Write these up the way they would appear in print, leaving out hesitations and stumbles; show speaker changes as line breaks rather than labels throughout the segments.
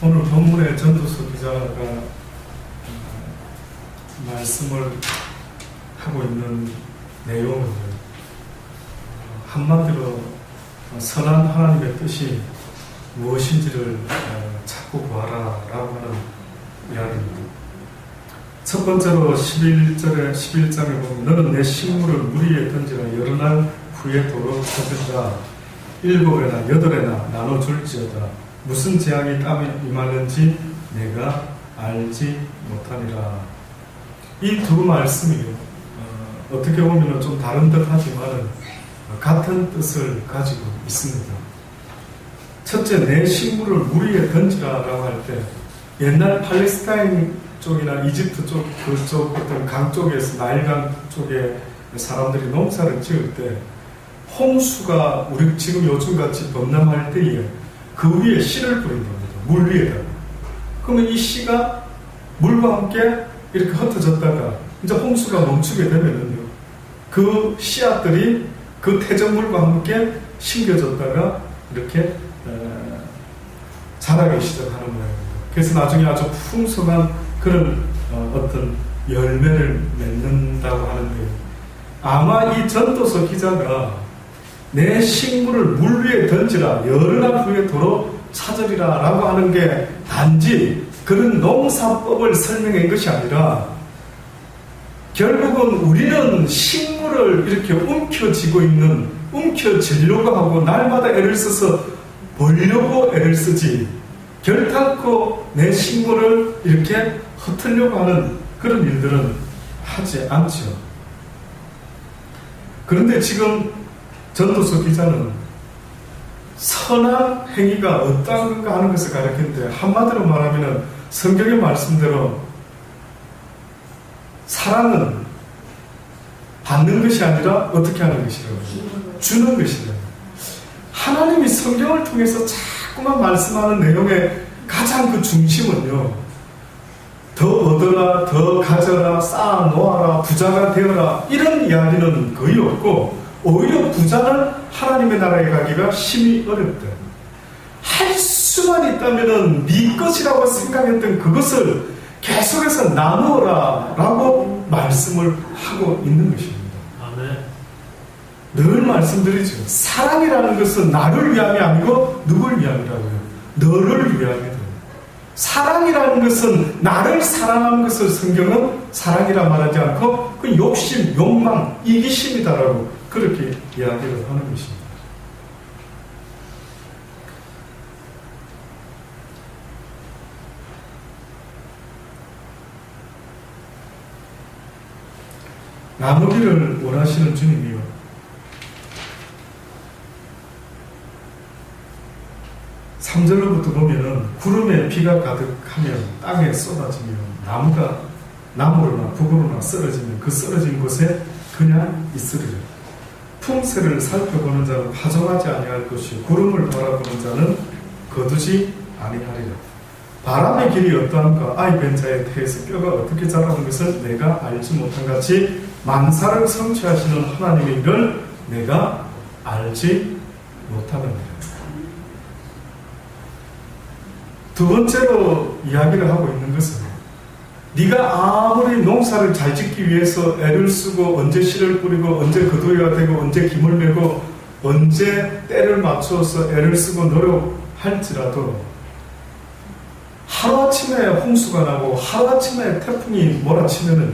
오늘 본문의 전도서 기자가 말씀을 하고 있는 내용은 한마디로 선한 하나님의 뜻이 무엇인지를 찾고 구하라라고 하는 이야기입니다. 첫 번째로 11장에 보면 너는 내 식물을 물 위에 던지라 여러 날 후에 도로 찾으리라 7회나 8회나 나눠줄지어다 무슨 재앙이 땅에 임하는지 내가 알지 못하니라. 이 두 말씀이 어떻게 보면 좀 다른 듯 하지만 같은 뜻을 가지고 있습니다. 첫째, 내 식물을 물 위에 던지라라고 할 때 옛날 팔레스타인 쪽이나 이집트 쪽, 그쪽 어떤 강 쪽에서 나일강 쪽에 사람들이 농사를 지을 때 홍수가 우리 지금 요즘같이 범람할 때에 그 위에 씨를 뿌린 겁니다. 물 위에다가. 그러면 이 씨가 물과 함께 이렇게 흩어졌다가 이제 홍수가 멈추게 되면은요, 그 씨앗들이 그 태적물과 함께 심겨졌다가 이렇게 자라기 시작하는 모양입니다. 그래서 나중에 아주 풍성한 그런 어떤 열매를 맺는다고 하는데, 아마 이 전도서 기자가 내 식물을 물 위에 던지라 여러 날 후에 도로 찾으리라 라고 하는 게 단지 그런 농사법을 설명한 것이 아니라, 결국은 우리는 식물을 이렇게 움켜쥐려고 하고 날마다 애를 써서 벌려고 애를 쓰지 결탄코 내 식물을 이렇게 흩으려고 하는 그런 일들은 하지 않죠. 그런데 지금 전도서 기자는 선한 행위가 어떠한가 하는 것을 가르치는데, 한마디로 말하면 성경의 말씀대로 사랑은 받는 것이 아니라 어떻게 하는 것이라고? 주는 것이라고. 하나님이 성경을 통해서 자꾸만 말씀하는 내용의 가장 그 중심은요, 더 얻어라, 더 가져라, 쌓아 놓아라, 부자가 되어라, 이런 이야기는 거의 없고, 오히려 부자는 하나님의 나라에 가기가 심히 어렵다. 할 수만 있다면 네 것이라고 생각했던 그것을 계속해서 나누어라 라고 말씀을 하고 있는 것입니다.
아멘.
늘 말씀드리죠. 사랑이라는 것은 나를 위함이 아니고 누굴 위함이라고요? 너를 위함이다. 사랑이라는 것은 나를 사랑하는 것을 성경은 사랑이라 말하지 않고 그 욕심, 욕망, 이기심이다라고 그렇게 이야기를 하는 것입니다. 나누기를 원하시는 주님이요, 3절로부터 보면은 구름에 비가 가득하면 땅에 쏟아지면 나무로나 북으로나 쓰러지면 그 쓰러진 곳에 그냥 있으리라. 풍세를 살펴보는 자는 파종하지 아니할 것이요 구름을 바라보는 자는 거두지 아니하리라. 바람의 길이 어떠한가? 아이 벤 자의 태에서 뼈가 어떻게 자라는 것을 내가 알지 못한 같이 만사를 성취하시는 하나님의 일을 내가 알지 못하느니라. 두 번째로 이야기를 하고 있는 것은, 네가 아무리 농사를 잘 짓기 위해서 애를 쓰고 언제 씨를 뿌리고 언제 거두어야 되고 언제 김을 메고 언제 때를 맞추어서 애를 쓰고 노력할지라도 하루아침에 홍수가 나고 하루아침에 태풍이 몰아치면은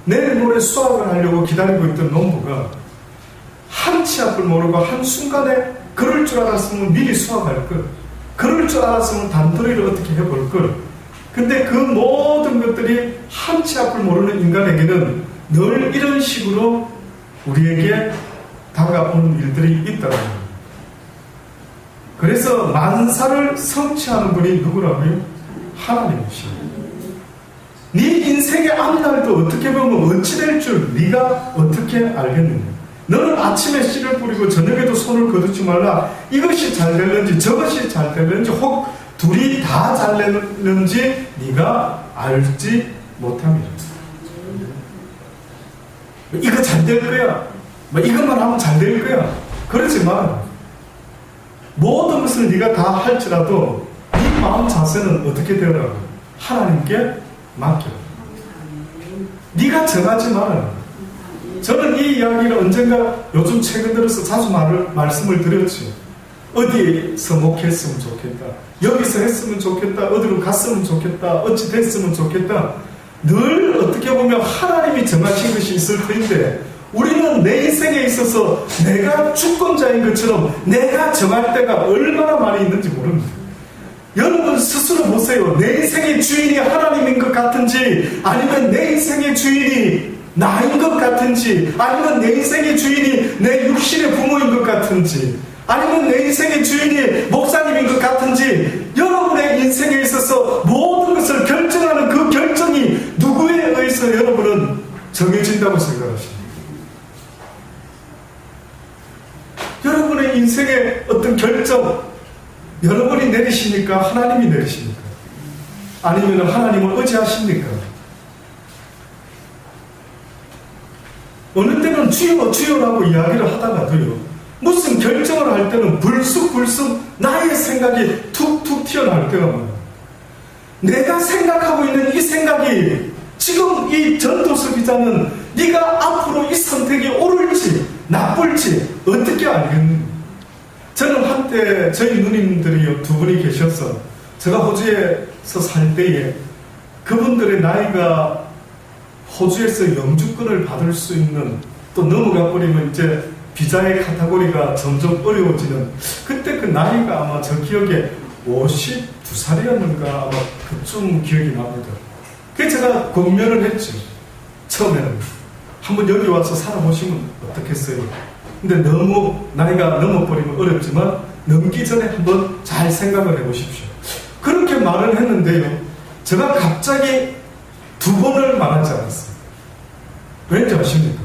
내일 모레 수확을 하려고 기다리고 있던 농부가 한치 앞을 모르고 한순간에 그럴 줄 알았으면 미리 수확할 것, 그럴 줄 알았으면 단토리를 어떻게 해볼 걸. 근데 그 모든 것들이 한치 앞을 모르는 인간에게는 늘 이런 식으로 우리에게 다가오는 일들이 있다는 겁니다. 그래서 만사를 성취하는 분이 누구라고요? 하나님이십니다. 네 인생의 앞날도 어떻게 보면 어찌 될 줄 네가 어떻게 알겠느냐. 너는 아침에 씨를 뿌리고 저녁에도 손을 거두지 말라. 이것이 잘 되는지 저것이 잘 되는지 혹 둘이 다 잘 되는지 네가 알지 못함이라. 이거 잘 될 거야, 이것만 하면 잘 될 거야, 그러지 마. 모든 것을 네가 다 할지라도 네 마음 자세는 어떻게 되라고? 하나님께 맡겨. 네가 정하지 마라. 저는 이 이야기를 언젠가 요즘 최근 들어서 자주 말씀을 드렸죠. 어디에서 목했으면 좋겠다. 여기서 했으면 좋겠다. 어디로 갔으면 좋겠다. 어찌 됐으면 좋겠다. 늘 어떻게 보면 하나님이 정하신 것이 있을 텐데 우리는 내 인생에 있어서 내가 주권자인 것처럼 내가 정할 때가 얼마나 많이 있는지 모릅니다. 여러분 스스로 보세요. 내 인생의 주인이 하나님인 것 같은지 아니면 내 인생의 주인이 나인 것 같은지 아니면 내 인생의 주인이 내 육신의 부모인 것 같은지 아니면 내 인생의 주인이 목사님인 것 같은지 여러분의 인생에 있어서 모든 것을 결정하는 그 결정이 누구에 의해서 여러분은 정해진다고 생각하십니까? 여러분의 인생의 어떤 결정 여러분이 내리십니까? 하나님이 내리십니까? 아니면 하나님을 의지하십니까? 어느 때는 주여 주여라고 이야기를 하다가도요 무슨 결정을 할 때는 불쑥불쑥 나의 생각이 툭툭 튀어나올 때가 많아요. 내가 생각하고 있는 이 생각이 지금 이 전도서 기자는 네가 앞으로 이 선택이 옳을지 나쁠지 어떻게 알겠는가? 저는 한때 저희 누님들이 두 분이 계셔서 제가 호주에서 살 때에 그분들의 나이가 호주에서 영주권을 받을 수 있는 또 넘어가 버리면 이제 비자의 카테고리가 점점 어려워지는 그때 그 나이가 아마 저 기억에 52살이었는가 아마 그쯤 기억이 납니다. 그래서 제가 권면을 했죠. 처음에는 한번 여기 와서 살아보시면 어떻겠어요? 근데 너무 나이가 넘어버리면 어렵지만 넘기 전에 한번 잘 생각을 해보십시오. 그렇게 말을 했는데요 제가 갑자기 2번을 말하지 않았어요. 왠지 아십니까?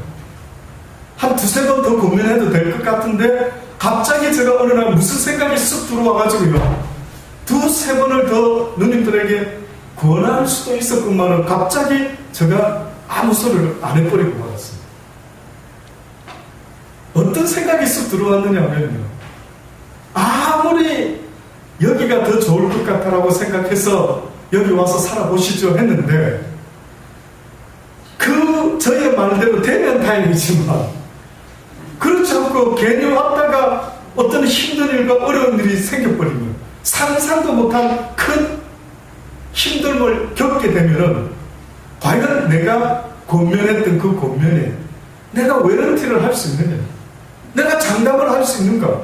한 2-3번 더 고민해도 될 것 같은데 갑자기 제가 어느 날 무슨 생각이 쑥 들어와가지고요 2-3번을 더 누님들에게 권할 수도 있었건만은 갑자기 제가 아무 소리를 안 해버리고 말았어요. 어떤 생각이 쑥 들어왔느냐면요 아무리 여기가 더 좋을 것 같다라고 생각해서 여기 와서 살아보시죠 했는데 그 저의 말대로 되면 다행이지만 그렇지 않고 괜히 왔다가 어떤 힘든 일과 어려운 일이 생겨버리면 상상도 못한 큰 힘듦을 겪게 되면은 과연 내가 권면했던 그 권면에 내가 외런티를 할 수 있느냐? 내가 장담을 할 수 있는가?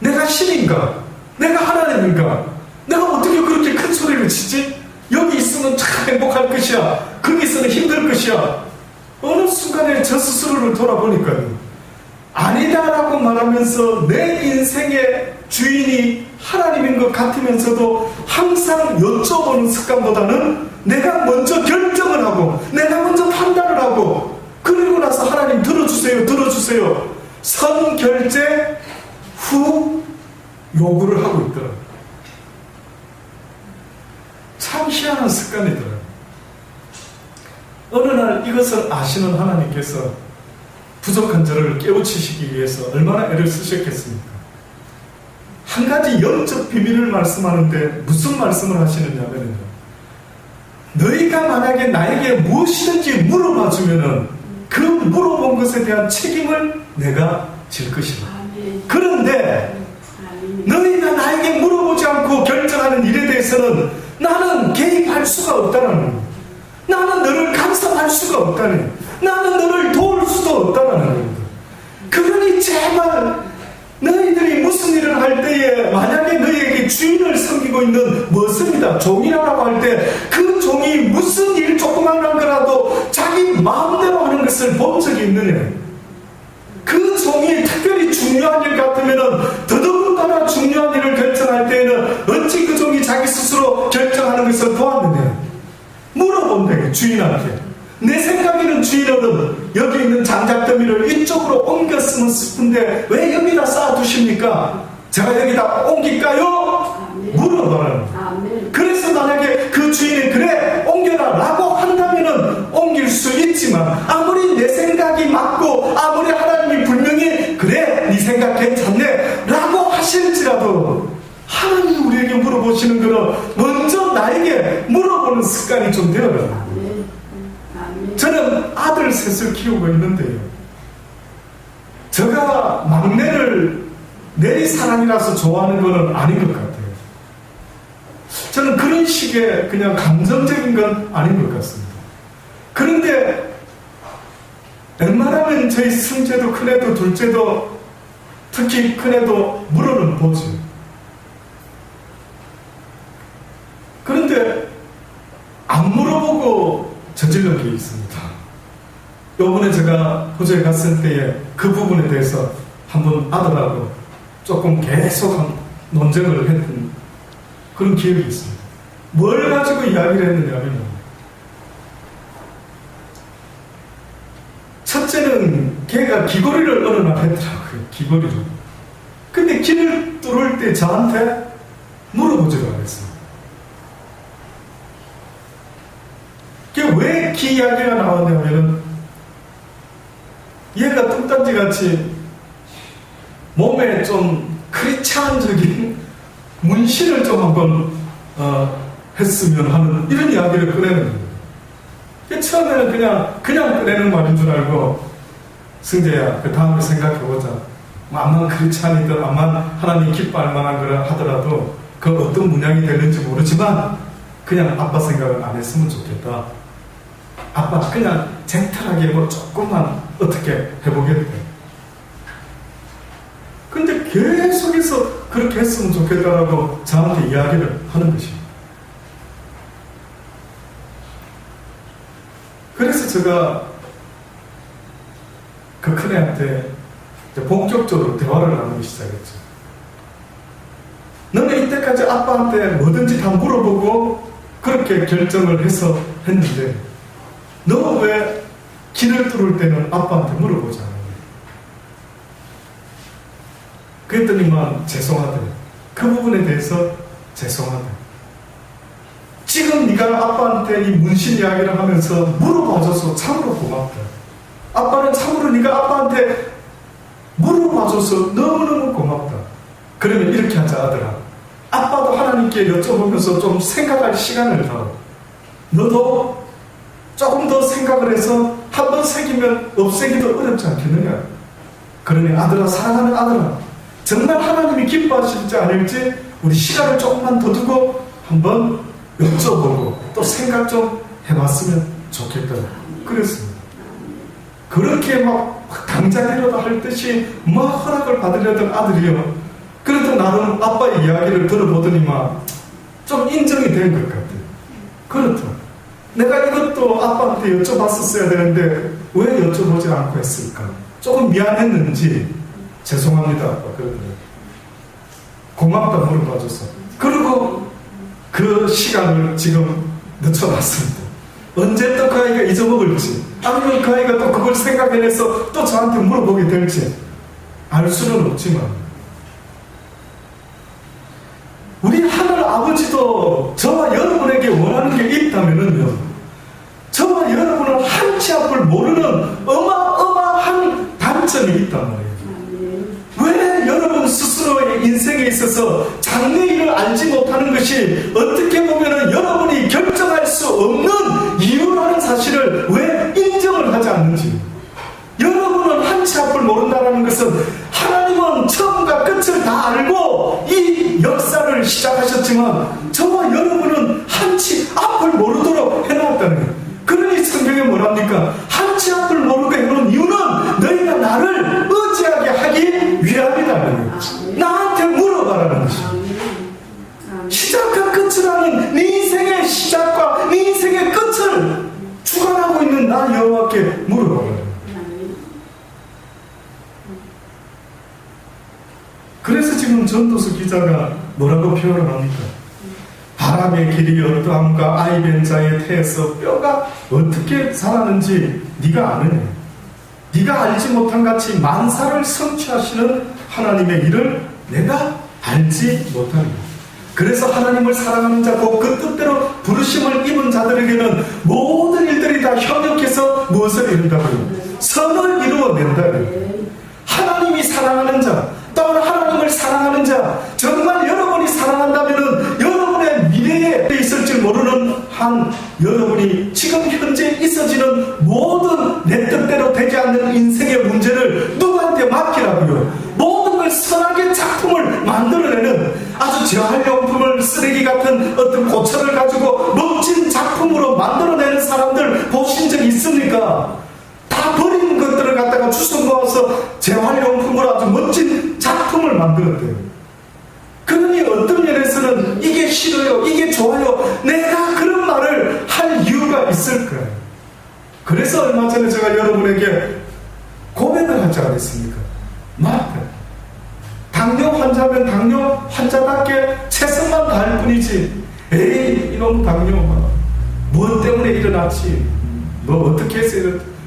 내가 신인가? 내가 하나님인가? 내가 어떻게 그렇게 큰 소리를 치지? 여기 있으면 참 행복할 것이야. 거기 있으면 힘들 것이야. 어느 순간에 저 스스로를 돌아보니까요. 아니다라고 말하면서 내 인생의 주인이 하나님인 것 같으면서도 항상 여쭤보는 습관보다는 내가 먼저 결정을 하고 내가 먼저 판단을 하고 그리고 나서 하나님 들어주세요 들어주세요 선결제 후 요구를 하고 있더라고요. 참 희한한 습관이더라고요. 어느 날 이것을 아시는 하나님께서 부족한 저를 깨우치시기 위해서 얼마나 애를 쓰셨겠습니까? 한 가지 영적 비밀을 말씀하는데 무슨 말씀을 하시느냐면요. 너희가 만약에 나에게 무엇이든지 물어봐 주면은 그 물어본 것에 대한 책임을 내가 질 것이다. 그런데 너희가 나에게 물어보지 않고 결정하는 일에 대해서는 나는 개입할 수가 없다는 거예요. 나는 너를 간섭할 수가 없다는 거예요. 나는 너를 도울 수도 없다는 거예요. 그러니 제발 너희들이 무슨 일을 할 때에 만약에 너희에게 주인을 섬기고 있는 머슴이다 종이라고 할 때 그 종이 무슨 일 조그만한 거라도 자기 마음대로 하는 것을 본 적이 있느냐. 그 종이 특별히 중요한 일 같으면은 더더군다나 중요한 일을 결정할 때에는 어찌 그 종이 자기 스스로 결정하는 것을 보았느냐. 물어본대 주인한테. 내 생각에는 주인어른 여기 있는 장작더미를 이쪽으로 옮겼으면 싶은데 왜 여기다 쌓아두십니까? 제가 여기다 옮길까요? 물어봐라. 그래서 만약에 그 주인이 그래 옮겨라 라고 한다면은 옮길 수 있지만 아무리 내 생각이 맞고 아무리 하나님이 분명히 그래 네 생각 괜찮네 라고 하실지라도 하나님이 우리에게 물어보시면 보시는 거는 먼저 나에게 물어보는 습관이 좀 되어라. 저는 아들 셋을 키우고 있는데요, 제가 막내를 내 사랑이라서 좋아하는 것은 아닌 것 같아요. 저는 그런 식의 그냥 감정적인 건 아닌 것 같습니다. 그런데 웬만하면 저희 승재도 큰애도 둘째도, 특히 큰애도 물어는 보죠. 그런데 안 물어보고 저질른 게 있습니다. 요번에 제가 호주에 갔을 때에 그 부분에 대해서 한번 아들하고 조금 계속 논쟁을 했던 그런 기억이 있습니다. 뭘 가지고 이야기를 했느냐면, 첫째는 걔가 귀걸이를 어느 날 했더라고요. 귀걸이를. 근데 길을 뚫을 때 저한테 물어보지도 않았어요. 그게 왜 귀 이야기가 나왔냐면은, 얘가 뚱딴지같이 몸에 좀 크리스찬적인 문신을 좀 한번 했으면 하는 이런 이야기를 꺼내는 거예요. 처음에는 그냥 꺼내는 말인 줄 알고, 승재야, 그 다음에 생각해보자. 암만 크리스찬이든 암만 하나님 기뻐할 만한 거라 하더라도 그 어떤 문양이 되는지 모르지만 그냥 아빠 생각은 안 했으면 좋겠다. 아빠 그냥 쟁탈하게 뭐 조금만 어떻게 해보겠대. 근데 계속해서 그렇게 했으면 좋겠다라고 저한테 이야기를 하는 것입니다. 그래서 제가 그 큰애한테 본격적으로 대화를 나누기 시작했죠. 너는 이때까지 아빠한테 뭐든지 다 물어보고 그렇게 결정을 해서 했는데, 너 왜 길을 뚫을 때는 아빠한테 물어보지 않았냐? 그랬더니만 죄송하대. 그 부분에 대해서 죄송하대. 지금 네가 아빠한테 이 문신 이야기를 하면서 물어봐줘서 참으로 고맙다. 아빠는 참으로 네가 아빠한테 물어봐줘서 너무너무 고맙다. 그러면 이렇게 하자, 아들아. 아빠도 하나님께 여쭤보면서 좀 생각할 시간을 더. 너도 조금 더 생각을 해서 한 번 새기면 없애기도 어렵지 않겠느냐. 그러니 아들아, 사랑하는 아들아, 정말 하나님이 기뻐하실지 아닐지 우리 시간을 조금만 더 두고 한번 여쭤보고 또 생각 좀 해봤으면 좋겠다. 그랬습니다. 그렇게 막 당장이라도 할 듯이 막 허락을 받으려던 아들이요, 그래도 나름 아빠의 이야기를 들어보더니만 좀 인정이 된 것 같아요. 그렇다. 내가 이것도 아빠한테 여쭤봤었어야 되는데 왜 여쭤보지 않고 했을까? 조금 미안했는지 죄송합니다, 아빠. 그러더라고요. 고맙다 물어봐줘서. 그리고 그 시간을 지금 늦춰놨습니다. 언제 또 그 아이가 잊어먹을지, 아니면 그 아이가 또 그걸 생각해내서 또 저한테 물어보게 될지 알 수는 없지만, 우리 하늘 아버지도 저와 여러분에게 원하는 게 있다면은요, 저와 여러분은 한치 앞을 모르는 어마어마한 단점이 있단 말이에요. 왜 여러분 스스로의 인생에 있어서 장래일을 알지 못하는 것이 어떻게 보면 여러분이 결정할 수 없는 이유라는 사실을 왜 인정을 하지 않는지. 여러분은 한치 앞을 모른다는 것은 하나님은 처음과 끝을 다 알고 이 역사를 시작하셨지만 저와 여러분은 한치 앞을 모르도록 해놨다는 거예요. 그러니 성경에 뭐랍니까? 한치 앞을 모르게 해놓은 이유는 너희가 나를 의지하게 하기 위함이라는 거예요. 나한테 물어봐라는 것이에요. 시작과 끝을 아는 네 인생의 시작과 네 인생의 끝을 주관하고 있는 나 여호와께 물어봐라. 그래서 지금 전도서 기자가 뭐라고 표현을 합니까? 바람의 길이 어떠함과 아이벤 자의 태에서 뼈가 어떻게 자라는지 네가 아느냐. 네가 알지 못한 같이 만사를 성취하시는 하나님의 일을 내가 알지 못하리라. 그래서 하나님을 사랑하는 자고 그 뜻대로 부르심을 입은 자들에게는 모든 일들이 다 협력해서 무엇을 이룬다고요? 선을 이루어낸다. 하나님이 사랑하는 자, 또는 하나님을 사랑하는 자, 정말 여러분이 사랑한다면 여러분 한 여러분이 지금 현재 있어지는 모든 내 뜻대로 되지 않는 인생의 문제를 누구한테 맡기라고요? 모든 걸 선하게 작품을 만들어내는 아주 재활용품을 쓰레기 같은 어떤 고철을 가지고 멋진 작품으로 만들어내는 사람들 보신 적 있습니까? 다 버린 것들을 갖다가 주워 모아서 재활용품으로 아주 멋진 작품을 만들었대요. 그러니 어떤 면에서는 이게 싫어요, 이게 좋아요, 내가 그런 말을 할 이유가 있을 거예요. 그래서 얼마 전에 제가 여러분에게 고백을 하지 않았습니까? 맞다. 당뇨 환자면 당뇨 환자답게 최선만 다할 뿐이지, 에이 이놈 당뇨 뭐 때문에 일어났지, 뭐 어떻게 해서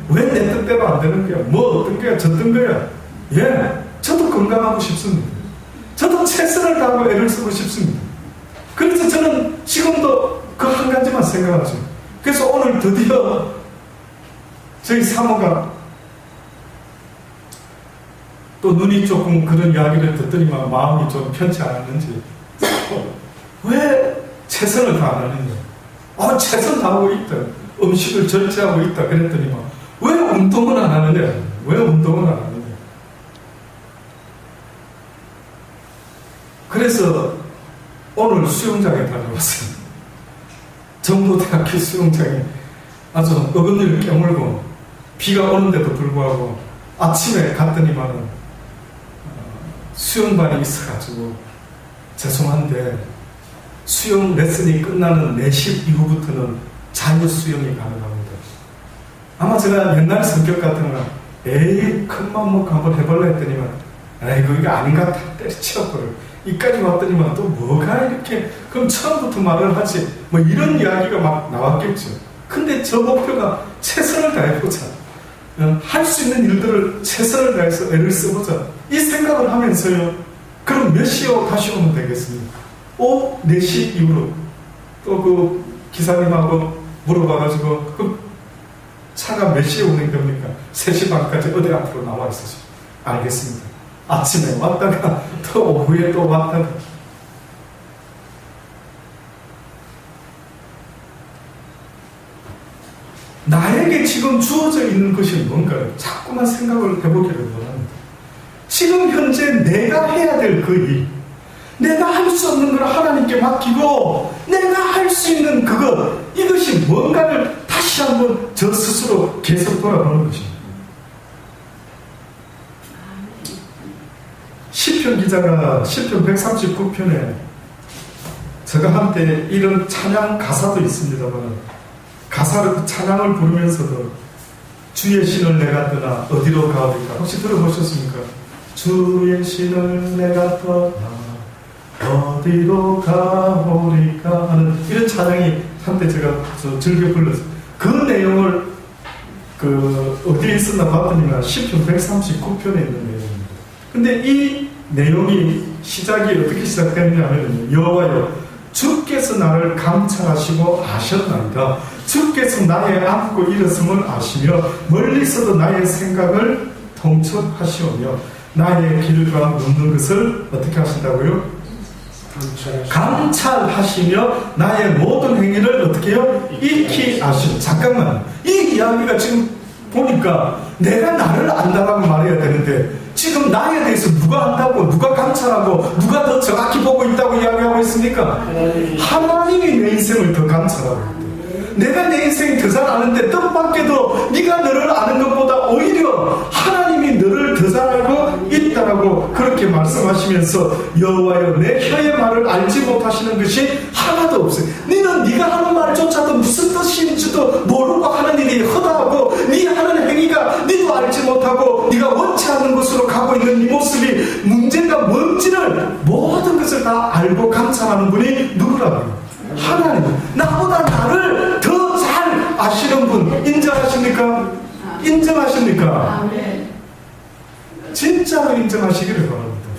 왜 내 뜻대로 안 되는 거야, 뭐 어떤 거야, 저떤 거야. 예, 저도 건강하고 싶습니다. 저도 최선을 다하고 애를 쓰고 싶습니다. 그래서 저는 지금도 그 한 가지만 생각하죠. 그래서 오늘 드디어 저희 사모가 또 눈이 조금 그런 이야기를 듣더니만 마음이 좀 편치 않았는지 왜 최선을 다하느냐, 최선 다하고 있다, 음식을 절제하고 있다 그랬더니만 왜 운동은 안 하느냐, 왜 운동은 안 하느냐. 그래서 오늘 수영장에 다녀왔어요. 정도대학교 수영장에 아주 어금니를 깨물고 비가 오는데도 불구하고 아침에 갔더니만은 수영반이 있어가지고 죄송한데 수영 레슨이 끝나는 4시 이후부터는 자유 수영이 가능합니다. 아마 제가 옛날 성격 같으면 에이 큰맘 먹고 한번 해볼라 했더니만 에이 그게 아닌 것 같아 때려치워버려. 이까지 왔더니만 또 뭐가 이렇게 그럼 처음부터 말을 하지, 뭐 이런 이야기가 막 나왔겠죠. 근데 저 목표가 최선을 다해보자, 할 수 있는 일들을 최선을 다해서 애를 써보자, 이 생각을 하면서요. 그럼 몇 시에 다시 오면 되겠습니까? 오후 4시 이후로 또 그 기사님하고 물어봐가지고 그 차가 몇 시에 오는 겁니까? 3시 반까지 어디 앞으로 나와 있으시죠. 알겠습니다. 아침에 왔다가 또 오후에 또 왔다가. 나에게 지금 주어져 있는 것이 뭔가를 자꾸만 생각을 해보기를 원합니다. 지금 현재 내가 해야 될 그 일, 내가 할 수 없는 걸 하나님께 맡기고 내가 할 수 있는 그것, 이것이 뭔가를 다시 한번 저 스스로 계속 돌아보는 것입니다. 시편 기자가 시편 139편에 제가 한때 이런 찬양 가사도 있습니다만, 가사를 찬양을 부르면서도 주의 신을 내가 떠나 어디로 가오리까, 혹시 들어보셨습니까? 주의 신을 내가 떠나 어디로 가오리까 하는 이런 찬양이 한때 제가 즐겨 불렀어요. 그 내용을 어디에 있었나 봤더니만 시편 139편에 있는 내용입니다. 근데 이 내용이 시작이 어떻게 시작됐냐면, 여호와여 주께서 나를 감찰하시고 아셨나이다. 주께서 나의 앉고 일어섬을 아시며 멀리서도 나의 생각을 통첩하시오며 나의 길과 묻는 것을 어떻게 하신다고요? 감찰하시며 나의 모든 행위를 어떻게 해요? 익히 아시오. 잠깐만, 이 이야기가 지금 보니까 내가 나를 안다라고 말해야 되는데 지금 나에 대해서 누가 안다고, 누가 감찰하고, 누가 더 정확히 보고 있다고 이야기하고 있습니까? 하나님이 내 인생을 더 감찰하고 있다. 내가 내 인생이 더 잘 아는데 뜻밖에도 네가 너를 아는 것보다 오히려 하나님이 너를 더 잘 알고 있다라고 그렇게 말씀하시면서, 여호와여 내 혀의 말을 알지 못하시는 것이 하나도 없어요. 너는 네가 하는 말조차도 무슨 뜻인지도 모르고 하는 일이 허다하고, 네 하는 행위가 네도 알지 못하고 네가 원치 않는 곳으로 가고 있는 이 모습이 문제가 뭔지를 모든 것을 다 알고 감찰하는 분이 누구라고요? 하나님. 나보다 나를 더 잘 아시는 분 인정하십니까? 인정하십니까? 진짜로 인정하시기를 바랍니다.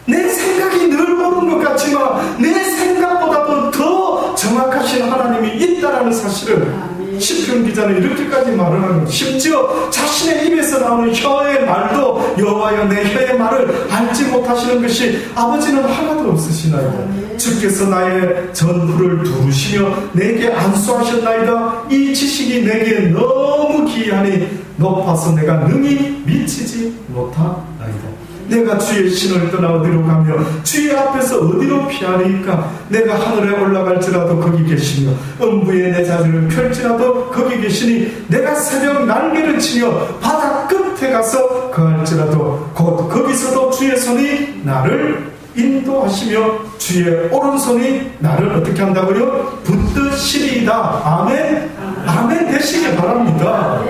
내 생각이 늘 옳은 것 같지만 내 생각보다도 더 정확하신 하나님이 있다라는 사실을 시편 기자는 이렇게까지 말을 하는 거예요. 심지어 자신의 입에서 나오는 혀의 말도 여호와여 내 혀의 말을 알지 못하시는 것이 아버지는 하나도 없으시나이다. 주께서 나의 전부를 두르시며 내게 안수하셨나이다. 이 지식이 내게 너무 기이하니 높아서 내가 능히 미치지 못하나이다. 내가 주의 신을 떠나 어디로 가며 주의 앞에서 어디로 피하리까? 내가 하늘에 올라갈지라도 거기 계시며 음부에 내 자리를 펼지라도 거기 계시니 내가 새벽 날개를 치며 바다 끝에 가서 거할지라도 곧 거기서도 주의 손이 나를 인도하시며 주의 오른손이 나를 어떻게 한다고요? 붙드시리이다. 아멘. 아멘 되시길 바랍니다.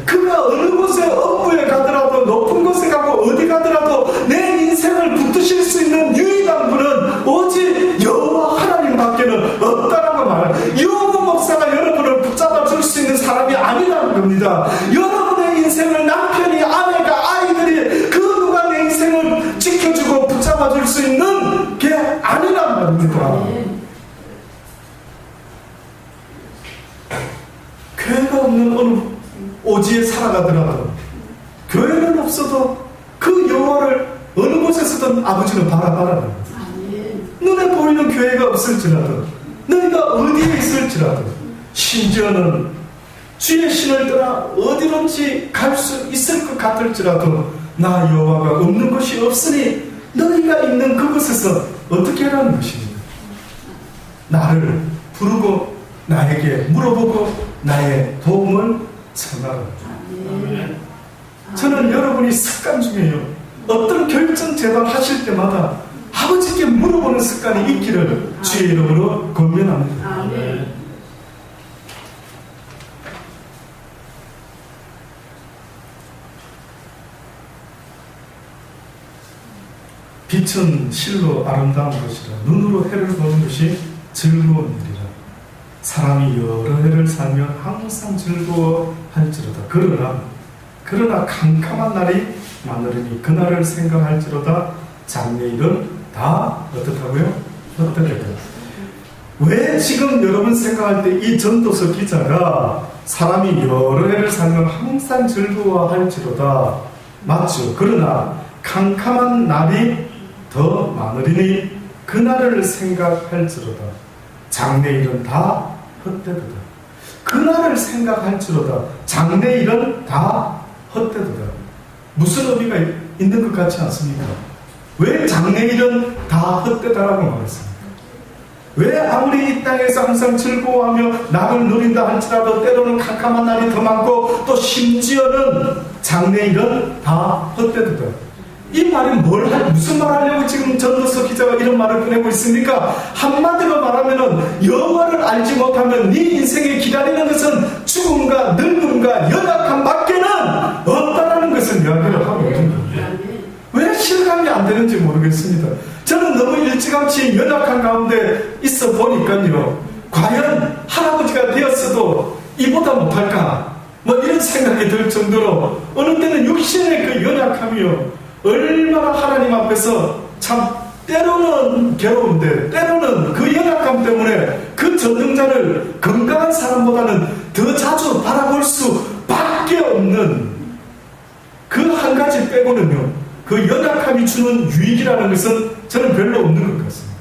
그가 어느 곳에 음부에 가더라도 높은 곳에 가고 어디 가더라도 내 인생을 붙드실 수 있는 유일한 분은 오직 여호와 하나님밖에는 없다라고 말해요. 여호와 목사가 여러분을 붙잡아 줄 수 있는 사람이 아니라는 겁니다. 여러분의 인생을 남편이, 아내가, 아이들이 그 누가 내 인생을 지켜주고 붙잡아 줄 수 있는 게 아니란 말입니다. 교회가 없는 어느 오지에 살아가더라도, 교회는 없어도 그 여호와를 어느 곳에서든 아버지는 바라바라는 거예요. 눈에 보이는 교회가 없을지라도, 너희가 어디에 있을지라도, 심지어는 주의 신을 떠나 어디론지 갈 수 있을 것 같을지라도 나 여호와가 없는 곳이 없으니 너희가 있는 그곳에서 어떻게 하라는 것입니다. 나를 부르고 나에게 물어보고 나의 도움을 청하라. 저는 여러분이 습관 중에요, 어떤 결정 제발 하실 때마다 아버지께 물어보는 습관이 있기를 주의 이름으로 권면합니다. 빛은 실로 아름다운 것이라 눈으로 해를 보는 것이 즐거운 일이라. 사람이 여러 해를 살면 항상 즐거워할지로다. 그러나 캄캄한 날이 많으리니 그날을 생각할지로다. 장래일은 다 어떻다고요? 헛되다. 왜 지금 여러분 생각할 때 이 전도서 기자가 사람이 여러 해를 살면 항상 즐거워할지로다, 맞죠? 그러나 캄캄한 날이 더 많으리니 그날을 생각할지로다. 장래일은 다 헛되도다. 그날을 생각할지로다. 장래일은 다 헛되도다. 무슨 의미가 있는 것 같지 않습니까? 왜 장래일은 다 헛되다라고 말했습니까? 왜 아무리 이 땅에서 항상 즐거워하며 낙을 누린다 할지라도 때로는 캄캄한 날이 더 많고 또 심지어는 장래일은 다 헛되도다. 이 말이 무슨 말 하려고 지금 전도서 기자가 이런 말을 꺼내고 있습니까? 한마디로 말하면은 여호와를 알지 못하면 네 인생에 기다리는 것은 죽음과 늙음과 연약함 밖에는 없다라는 것을 이야기를 하고 있는 겁니다. 왜 실감이 안 되는지 모르겠습니다. 저는 너무 일찌감치 연약한 가운데 있어 보니까요, 과연 할아버지가 되었어도 이보다 못할까? 뭐 이런 생각이 들 정도로 어느 때는 육신의 그 연약함이요, 얼마나 하나님 앞에서 참 때로는 괴로운데 때로는 그 연약함 때문에 그 전능자를 건강한 사람보다는 더 자주 바라볼 수밖에 없는 그 한 가지 빼고는요, 그 연약함이 주는 유익이라는 것은 저는 별로 없는 것 같습니다.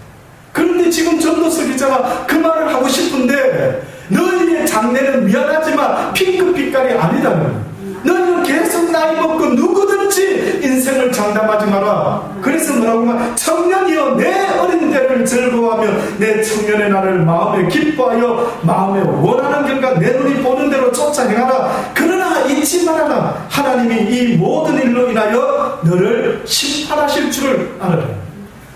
그런데 지금 전도서 기자가 그 말을 하고 싶은데, 너희의 장래는 미안하지만 핑크빛깔이 아니다는, 너희는 계속 나이 먹고 누구든지 인생을 장담하지 마라. 그래서 뭐라고 하면, 청년이여 내 어린 때를 즐거워하며 내 청년의 날을 마음에 기뻐하여 마음에 원하는 결과 내 눈이 보는 대로 쫓아 행하라. 그러나 잊지 말아라. 하나님이 이 모든 일로 인하여 너를 심판하실 줄을 알아라.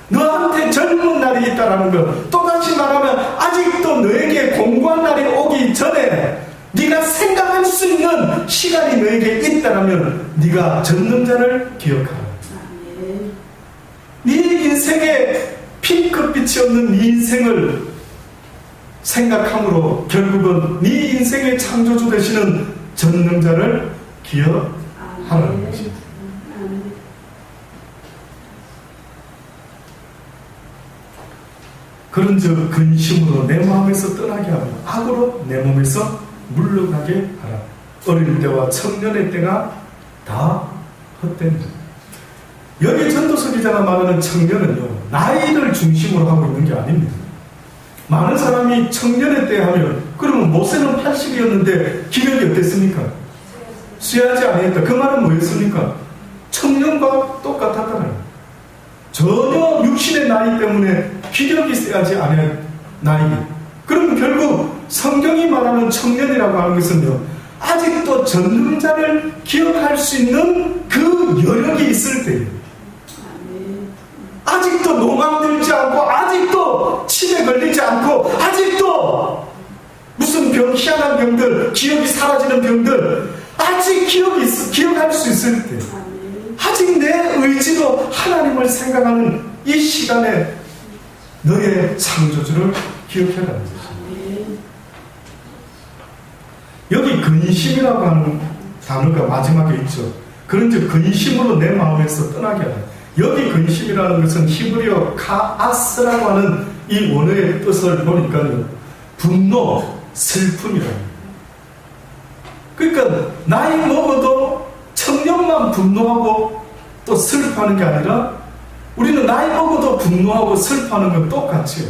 너한테 젊은 날이 있다라는 것, 또다시 말하면 아직도 너에게 공부한 날이 오기 전에 네가 생각할 수 있는 시간이 너에게 있다라면 네가 전능자를 기억하라. 네 인생에 핑크빛이 없는 네 인생을 생각함으로 결국은 네 인생의 창조주 되시는 전능자를 기억하라는 것입니다. 그런즉 근심으로 내 마음에서 떠나게 하며 악으로 내 몸에서 물러가게 하라. 어릴 때와 청년의 때가 다 헛된 것. 여기 전도서 기자가 말하는 청년은요, 나이를 중심으로 하고 있는 게 아닙니다. 많은 사람이 청년의 때 하면, 그러면 모세는 80이었는데 기력이 어땠습니까? 쇠하지 아니했다. 그 말은 뭐였습니까? 청년과 똑같았다는, 전혀 육신의 나이 때문에 기력이 쇠하지 아니한 나이. 그럼 결국 성경이 말하는 청년이라고 하는 것은요, 아직도 전능자를 기억할 수 있는 그 여력이 있을 때예요. 아직도 노망들지 않고, 아직도 치매 걸리지 않고, 아직도 무슨 병, 희한한 병들, 기억이 사라지는 병들, 아직 기억할 수 있을 때, 아직 내 의지로 하나님을 생각하는 이 시간에 너의 창조주를 기억해라는 것입니다. 여기 근심이라고 하는 단어가 마지막에 있죠. 그런즉 근심으로 내 마음에서 떠나게 하라. 여기 근심이라는 것은 히브리어 카아스라고 하는 이 원어의 뜻을 보니까요, 분노, 슬픔이라는 거예요. 그러니까 나이 먹어도 청년만 분노하고 또 슬퍼하는 게 아니라, 우리는 나이 먹어도 분노하고 슬퍼하는 건 똑같이요.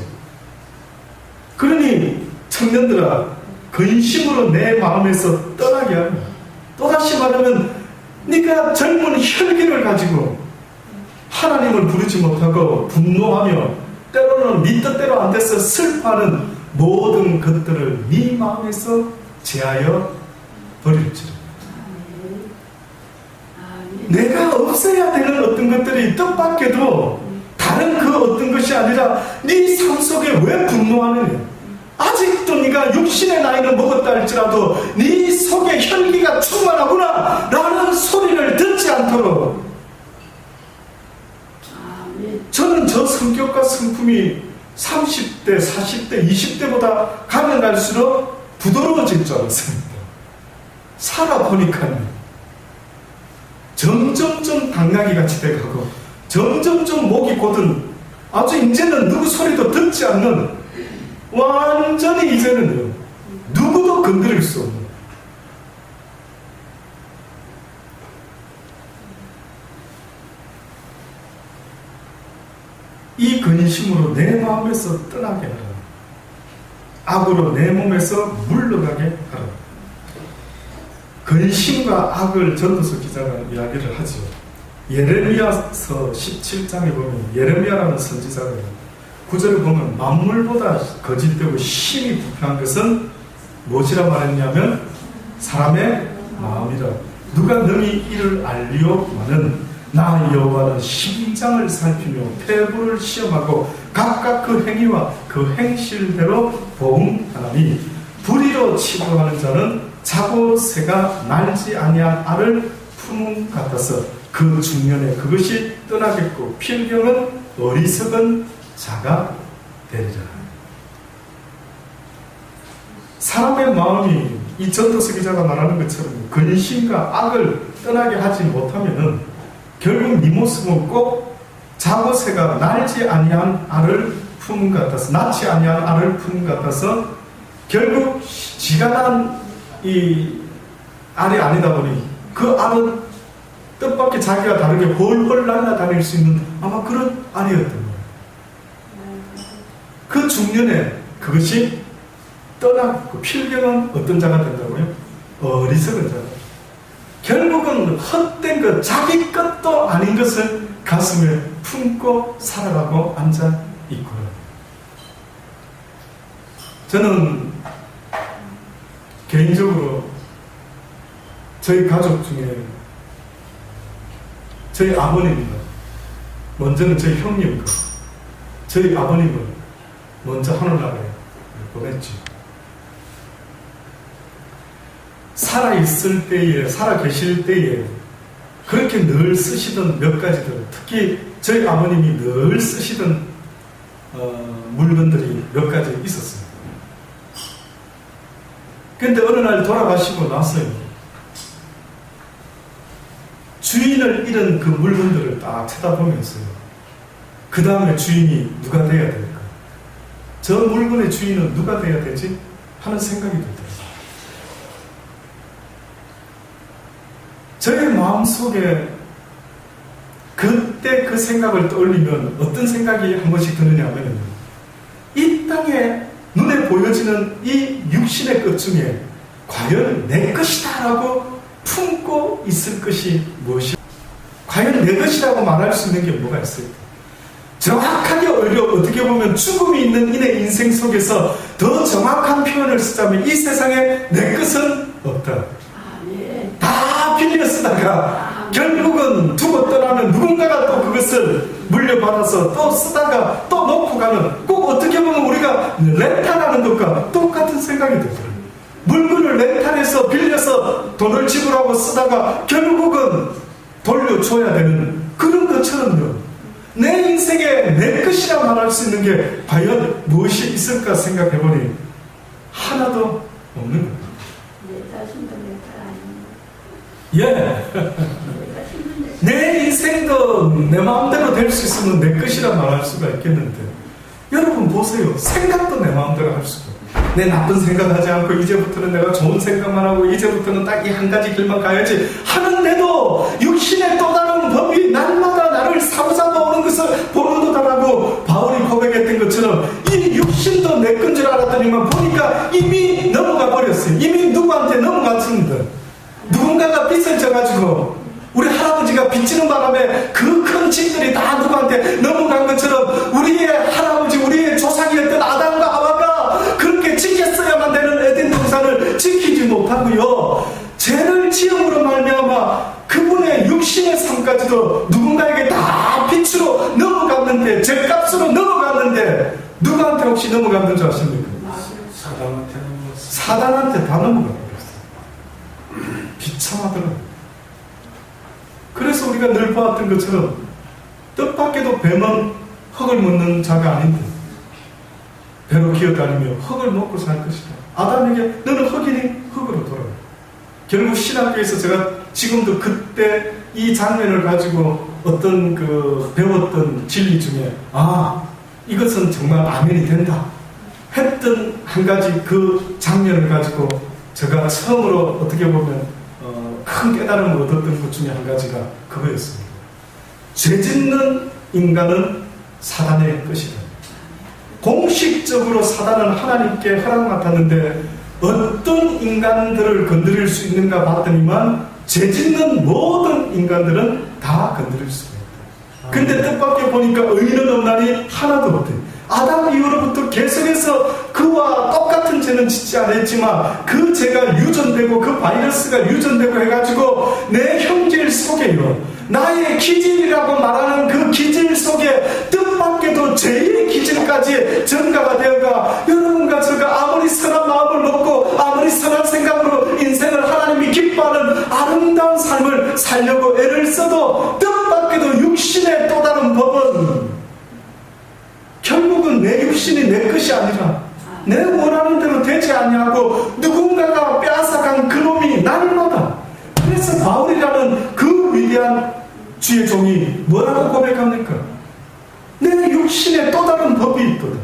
그러니 청년들아, 근심으로 내 마음에서 떠나게 하라. 또다시 말하면 네가 젊은 혈기를 가지고 하나님을 부르지 못하고 분노하며 때로는 네 뜻대로 안 돼서 슬퍼하는 모든 것들을 네 마음에서 제하여 버릴지라. 내가 없애야 되는 어떤 것들이 뜻밖에도 다른 그 어떤 것이 아니라 네 삶 속에 왜 분노하느냐. 아직도 네가 육신의 나이는 먹었다 할지라도 네 속에 혈기가 충만하구나 라는 소리를 듣지 않도록, 저는 저 성격과 성품이 30대, 40대, 20대보다 가면 갈수록 부드러워질 줄 알았습니다. 살아보니까요, 점점점 당나귀 같이 돼가고, 점점점 목이 곧은 아주 이제는 누구 소리도 듣지 않는, 완전히 이제는요, 누구도 건드릴 수 없는, 이 근심으로 내 마음에서 떠나게 하라. 악으로 내 몸에서 물러가게 하라. 근심과 악을 전도서 기자가 이야기를 하죠. 예레미야서 17장에 보면 예레미야라는 선지자가 9절에 보면 만물보다 거짓되고 심히 부패한 것은 무엇이라 말했냐면 사람의 마음이라. 누가 능히 이를 알리오마는 나 여호와는 심장을 살피며 폐부를 시험하고 각각 그 행위와 그 행실대로 보응하나니 불의로 치부하는 자는 자고 새가 날지 아니한 알을 품음 같아서 그 중년에 그것이 떠나겠고 필경은 어리석은 자가 되리라. 사람의 마음이 이 전도서 기자가 말하는 것처럼 근심과 악을 떠나게 하지 못하면은 결국 네 모습은 꼭 자고 새가 날지 아니한 알을 품은 것 같아서, 낳지 아니한 알을 품은 것 같아서 결국 지가 난 이 알이 아니다 보니 그 알은 뜻밖의 자기가 다르게 홀홀 날아다닐 수 있는 아마 그런 알이었던 거예요. 그 중년에 그것이 떠나고 필경은 어떤 자가 된다고요? 어리석은 자가. 결국은 헛된 것, 자기 것도 아닌 것을 가슴에 품고 살아가고 앉아 있고요. 저는 개인적으로 저희 가족 중에 저희 아버님과 먼저는 저희 형님과 저희 아버님을 먼저 하늘나라에 보냈죠. 살아있을 때에, 살아계실 때에 그렇게 늘 쓰시던 몇 가지들, 특히 저희 아버님이 늘 쓰시던 물건들이 몇 가지 있었어요. 근데 어느 날 돌아가시고 나서요, 주인을 잃은 그 물건들을 딱 쳐다보면서요, 그 다음에 주인이 누가 돼야 될까? 저 물건의 주인은 누가 돼야 되지? 하는 생각이 들더라고요. 저의 마음속에 그때 그때 그 생각을 떠올리면 어떤 생각이 한 번씩 드느냐면 이 땅에 눈에 보여지는 이 육신의 것 중에 과연 내 것이다 라고 품고 있을 것이 무엇이야? 과연 내 것이라고 말할 수 있는 게 뭐가 있을까? 정확하게 오히려 어떻게 보면 죽음이 있는 이내 인생 속에서 더 정확한 표현을 쓰자면 이 세상에 내 것은 없다. 다 빌려 쓰다가 결국은 두고 떠나면 누군가가 또 그것을 물려받아서 또 쓰다가 또 놓고 가는, 꼭 어떻게 보면 우리가 렌탈하는 것과 똑같은 생각이 들어요. 물건을 렌탈해서 빌려서 돈을 지불하고 쓰다가 결국은 돌려줘야 되는 그런 것처럼요. 내 인생에 내 것이라 말할 수 있는 게 과연 무엇이 있을까 생각해보니 하나도 없는 거예요.
내 자신도 내 것 아닙니다.
예. 내 인생도 내 마음대로 될 수 있으면 내 것이라 말할 수가 있겠는데, 여러분 보세요. 생각도 내 마음대로 할 수가 없어요. 내 나쁜 생각하지 않고 이제부터는 내가 좋은 생각만 하고 이제부터는 딱 이 한 가지 길만 가야지 하는데도 육신의 또 다른 법이 날마다 나를 사로잡아 오는 것을 보는도다라고 바울이 고백했던 것처럼 이 육신도 내 건 줄 알았더니만 보니까 이미 넘어가 버렸어요. 이미 누구한테 넘어갔습니다. 누군가가 빚을 져가지고 우리 할아버지가 빚지는 바람에 그 큰 집들이 다 누구한테 넘어간 것처럼 우리의 할아버지, 우리의 조상이었던 아담과 하와가 그렇게 지켰어야만 되는 에덴 동산을 지키지 못하고요, 죄를 지음으로 말미암아 그분의 육신의 삶까지도 누군가에게 다 빛으로 넘어갔는데, 죄값으로 넘어갔는데 누구한테 혹시 넘어갔는 줄 아십니까? 사단한테 다 넘어가 버렸어요. 비참하더라고요. 그래서 우리가 늘 보았던 것처럼 뜻밖에도 뱀은 흙을 먹는 자가 아닌데 배로 기어다니며 흙을 먹고 살 것이다. 아담에게 너는 흙이니 흙으로 돌아가. 결국 신학교에서 제가 지금도 그때 이 장면을 가지고 어떤 그 배웠던 진리 중에 이것은 정말 아멘이 된다 했던 한 가지 그 장면을 가지고 제가 처음으로 어떻게 보면 큰 깨달음을 얻었던 것 중에 한 가지가 그거였습니다. 죄 짓는 인간은 사단의 것이다. 공식적으로 사단은 하나님께 허락 맡았는데 어떤 인간들을 건드릴 수 있는가 봤더니만 죄 짓는 모든 인간들은 다 건드릴 수가 있다. 근데 뜻밖의 보니까 의인은 없나니 하나도 못해. 아담 이후로부터 계속해서 그와 똑같은 죄는 짓지 않았지만 그 죄가 유전되고 그 바이러스가 유전되고 해가지고 내 형질 속에요, 나의 기질이라고 말하는 그 기질 속에 뜻밖에도 죄의 기질까지 전가가 되어가 여러분과 제가 아무리 선한 마음을 먹고 아무리 선한 생각으로 인생을 하나님이 기뻐하는 아름다운 삶을 살려고 애를 써도 뜻밖에도 육신의 또 다른 법은 결국은 내 육신이 내 것이 아니라 내 원하는 대로 되지 아니하고 누군가가 빼앗아간 그놈이 날마다. 그래서 바울이라는 그 위대한 주의 종이 뭐라고 고백합니까? 내 육신에 또 다른 법이 있거든.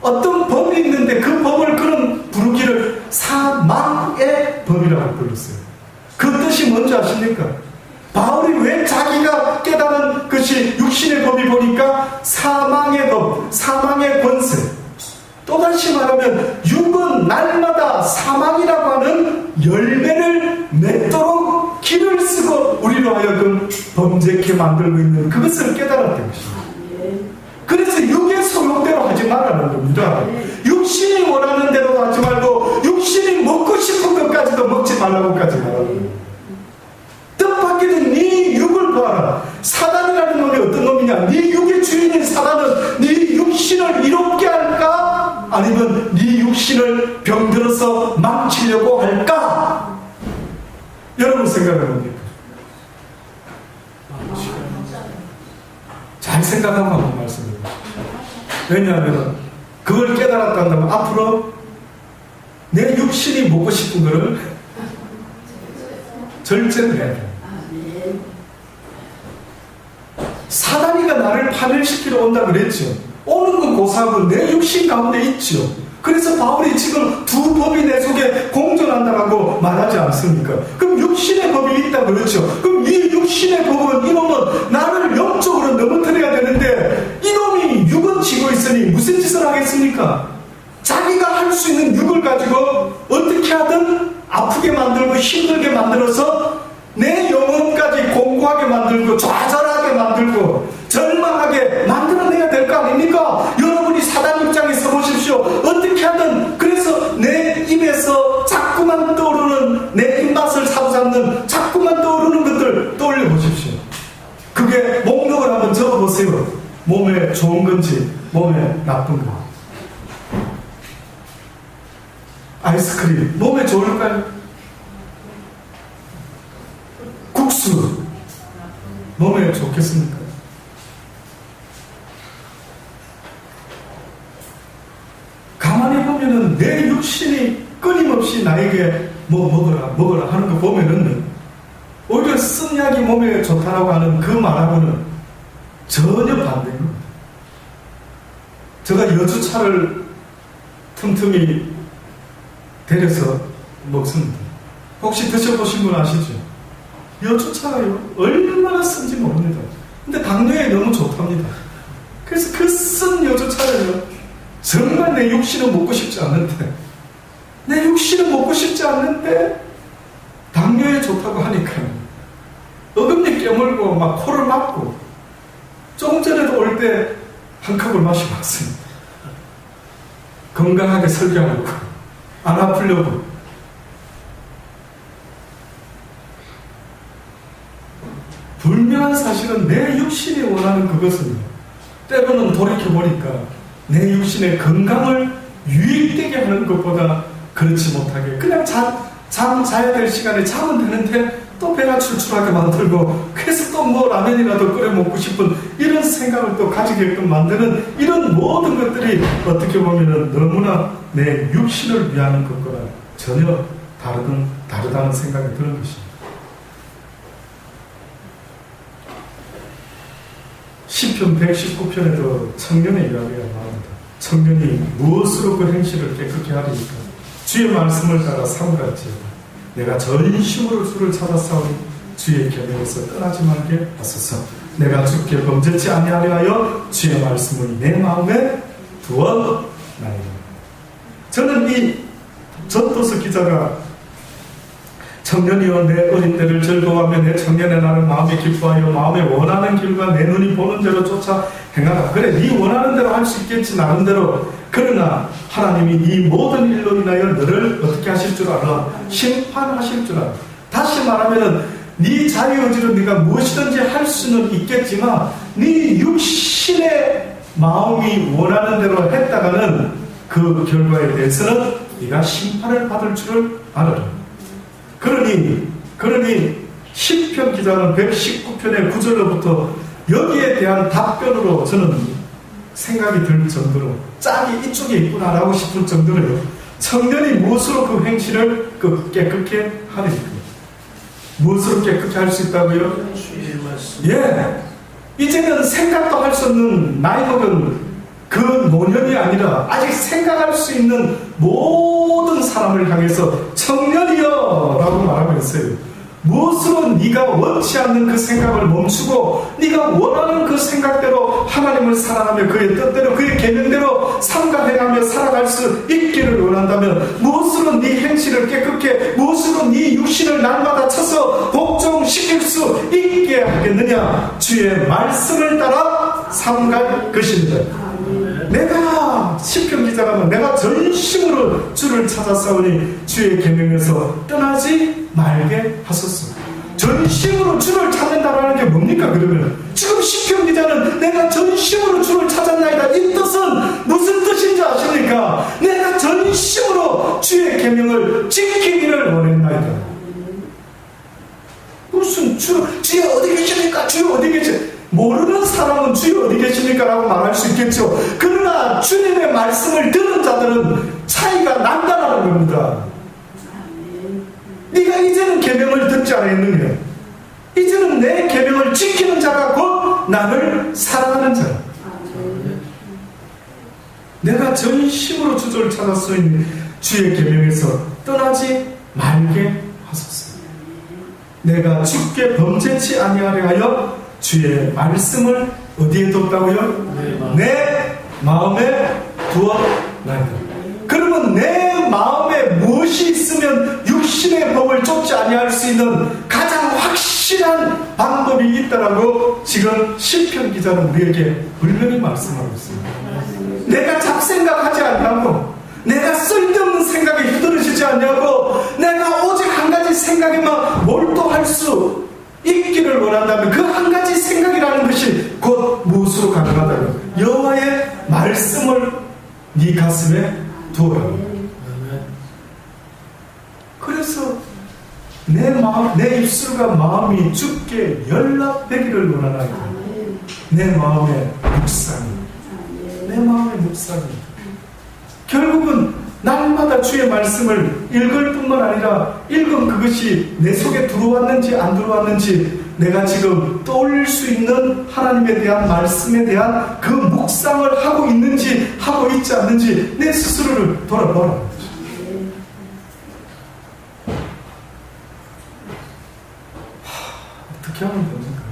어떤 법이 있는데 그 법을 그런 부르기를 사망의 법이라고 불렀어요. 그 뜻이 뭔지 아십니까? 바울이 왜 자기가 깨달은 것이 육신의 법이 보니까 사망의 법, 사망의 권세. 또다시 말하면 육은 날마다 사망이라고 하는 열매를 맺도록 길을 쓰고 우리로 하여금 범죄케 만들고 있는 그것을 깨달았던 것입니다. 그래서 육의 소용대로 하지 말라는 겁니다. 육신이 원하는 대로 하지 말고 육신이 먹고 싶은 것까지도 먹지 말라고까지 말하는 겁니다. 뜻밖에는 네 육을 보아라. 사단이라는 놈이 어떤 놈이냐? 네 육의 주인인 사단은 네 육신을 이롭게 할까? 아니면 네 육신을 병들어서 망치려고 할까? 여러분 생각해 봅니까? 잘 생각하고 한번 말씀드립니다. 왜냐하면 그걸 깨달았다 한다면 앞으로 내 육신이 먹고 싶은 거를 절제를 해야 돼. 사단이가 나를 파멸시키러 온다 그랬죠. 오는 건 고사하고 내 육신 가운데 있죠. 그래서 바울이 지금 두 법이 내 속에 공존한다고 말하지 않습니까? 그럼 육신의 법이 있다 그렇죠. 그럼 이 육신의 법은 이놈은 나를 영적으로 만들고 좌절하게 만들고 절망하게 만들어내야 될 거 아닙니까? 여러분이 사단 입장에 서보십시오. 어떻게 하든 그래서 내 입에서 자꾸만 떠오르는 내 입맛을 사로잡는 자꾸만 떠오르는 것들 떠올려 보십시오. 그게 목록을 한번 적어보세요. 몸에 좋은 건지 몸에 나쁜 거. 아이스크림 몸에 좋을까요? 국수 몸에 좋겠습니까? 가만히 보면은 내 육신이 끊임없이 나에게 뭐 먹어라 하는 거 보면은 오히려 쓴 약이 몸에 좋다라고 하는 그 말하고는 전혀 반대인 겁니다. 제가 여주차를 틈틈이 데려서 먹습니다. 혹시 드셔보신 분 아시죠? 여주차가요 얼마나 쓴지 모릅니다. 근데 당뇨에 너무 좋답니다. 그래서 그 쓴 여주차를요 정말 내 육신은 먹고 싶지 않는데 당뇨에 좋다고 하니까 어금니 깨물고 막 코를 막고 조금 전에도 올 때 한 컵을 마시고 왔습니다. 건강하게 설교하려고 안 아프려고. 분명한 사실은 내 육신이 원하는 그것은 때로는 돌이켜보니까 내 육신의 건강을 유익되게 하는 것보다 그렇지 못하게 그냥 잠 자야 될 시간에 자면 되는데 또 배가 출출하게 만들고 그래서 또 뭐 라면이라도 끓여 먹고 싶은 이런 생각을 또 가지게끔 만드는 이런 모든 것들이 어떻게 보면은 너무나 내 육신을 위하는 것과는 전혀 다르다는 생각이 드는 것입니다. 시편 119편에도 청년의 이야기가 나옵니다. 청년이 무엇으로 그 행실을 깨끗게 하리니까 주의 말씀을 따라 삼갈지어다. 내가 전심으로 주를 찾았사오니 주의 계명에서 떠나지 말게 하소서. 내가 주께 범죄치 아니하려 하여 주의 말씀을 내 마음에 두었나이다. 저는 이 전도서 기자가 청년이여 내 어린 때를 즐거워하며 내 청년의 날을 마음에 기뻐하여 마음에 원하는 길과 내 눈이 보는 대로 쫓아 행하라. 그래 네 원하는 대로 할 수 있겠지 나름대로. 그러나 하나님이 이 모든 일로 인하여 너를 어떻게 하실 줄 알아? 심판하실 줄 알아. 다시 말하면은 네 자유의지로 네가 무엇이든지 할 수는 있겠지만 네 육신의 마음이 원하는 대로 했다가는 그 결과에 대해서는 네가 심판을 받을 줄을 알아라. 그러니 시편 기자는 119편의 9절로부터 여기에 대한 답변으로 저는 생각이 들 정도로 짝이 이쪽에 있구나라고 싶을 정도로요. 청년이 무엇으로 그 행실을 깨끗게 하리까? 무엇으로 깨끗게 할 수 있다고요? 예, 이제는 생각도 할 수 없는 나이 먹은 그 노년이 아니라 아직 생각할 수 있는 모든 사람을 향해서 청년이여 라고 말하고 있어요. 무엇으로 네가 원치 않는 그 생각을 멈추고 네가 원하는 그 생각대로 하나님을 사랑하며 그의 뜻대로 그의 계명대로 삶과 행하며 살아갈 수 있기를 원한다면 무엇으로 네 행실을 깨끗게 무엇으로 네 육신을 날마다 쳐서 복종시킬 수 있게 하겠느냐? 주의 말씀을 따라 삼갈 것입니다. 내가 시편 기자라면 내가 전심으로 주를 찾았사오니 주의 계명에서 떠나지 말게 하소서. 전심으로 주를 찾는다라는 게 뭡니까? 그러면 지금 시편 기자는 내가 전심으로 주를 찾았나이다 이 뜻은 무슨 뜻인지 아십니까? 내가 전심으로 주의 계명을 지키기를 원했나이다. 무슨 주여 어디 계십니까? 주여 어디 계십니까? 모르는 사람은 주여 어디 계십니까? 라고 말할 수 있겠죠. 그러나 주님의 말씀을 듣는 자들은 차이가 난다라는 겁니다. 네가 이제는 계명을 듣지 않았느냐? 이제는 내 계명을 지키는 자가 곧 나를 사랑하는 자라. 내가 전심으로 주를 찾았으니 주의 계명에서 떠나지 말게 하소서. 내가 주께 범죄치 아니하려 하여 주의 말씀을 어디에 뒀다고요? 내 마음에 두었나이다. 그러면 그것은 내 마음에 무엇이 있으면 육신의 법을 쫓지 아니할 수 있는 가장 확실한 방법이 있다라고 지금 시편 기자는 우리에게 분명히 말씀하고 있습니다. 내가 잡생각하지 않냐고, 내가 쓸데없는 생각에 휘둘러지지 않냐고, 내가 오직 한 가지 생각에만 몰두할 수 있기를 원한다면 그 한 가지 생각이라는 것이 곧 무엇으로 가능하다면 여호와의 말씀을 네 가슴에 두어라. 그래서 내 마음, 내 입술과 마음이 주께 연락되기를 원하나이다. 내 마음의 묵상이, 내 마음의 묵상이 결국은 날마다 주의 말씀을 읽을 뿐만 아니라 읽은 그것이 내 속에 들어왔는지 안 들어왔는지, 내가 지금 떠올릴 수 있는 하나님에 대한 말씀에 대한 그 묵상을 하고 있는지 하고 있지 않는지 내 스스로를 돌아보라. 어떻게 하면 됩니까?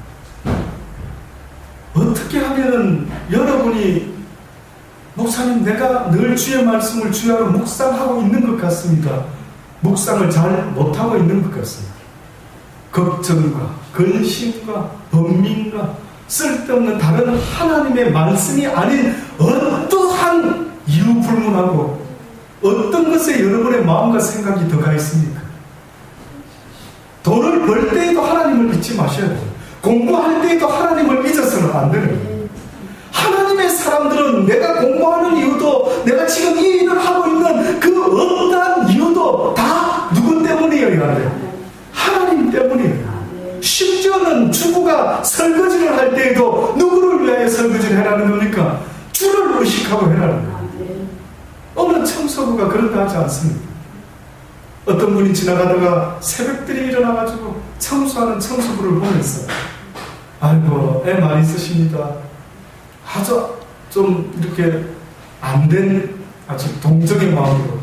어떻게 하면은 여러분이 목사님, 내가 늘 주의 말씀을 주야로 묵상하고 있는 것 같습니다. 묵상을 잘 못하고 있는 것 같습니다. 걱정과 근심과 번민과 쓸데없는 다른 하나님의 말씀이 아닌 어떠한 이유 불문하고 어떤 것에 여러분의 마음과 생각이 들어가 있습니까? 돈을 벌 때에도 하나님을 잊지 마셔야 돼요. 공부할 때에도 하나님을 잊어서는 안 돼요. 하나님의 사람들은 내가 공부하는 이유도, 내가 지금 이 일을 하고 있는 그 어떠한 이유도 다 누구 때문이어야 돼요? 하나님 때문이에요. 심지어는 주부가 설거지를 할 때에도 누구를 위하여 설거지를 해라는 겁니까? 주를 의식하고 해라는 거예요. 어느 청소부가 그런다 하지 않습니까? 어떤 분이 지나가다가 새벽들이 일어나가지고 청소하는 청소부를 보면서, 아이고 애 많이 쓰십니다. 아주 좀 이렇게 안 된 아주 동정의 마음으로.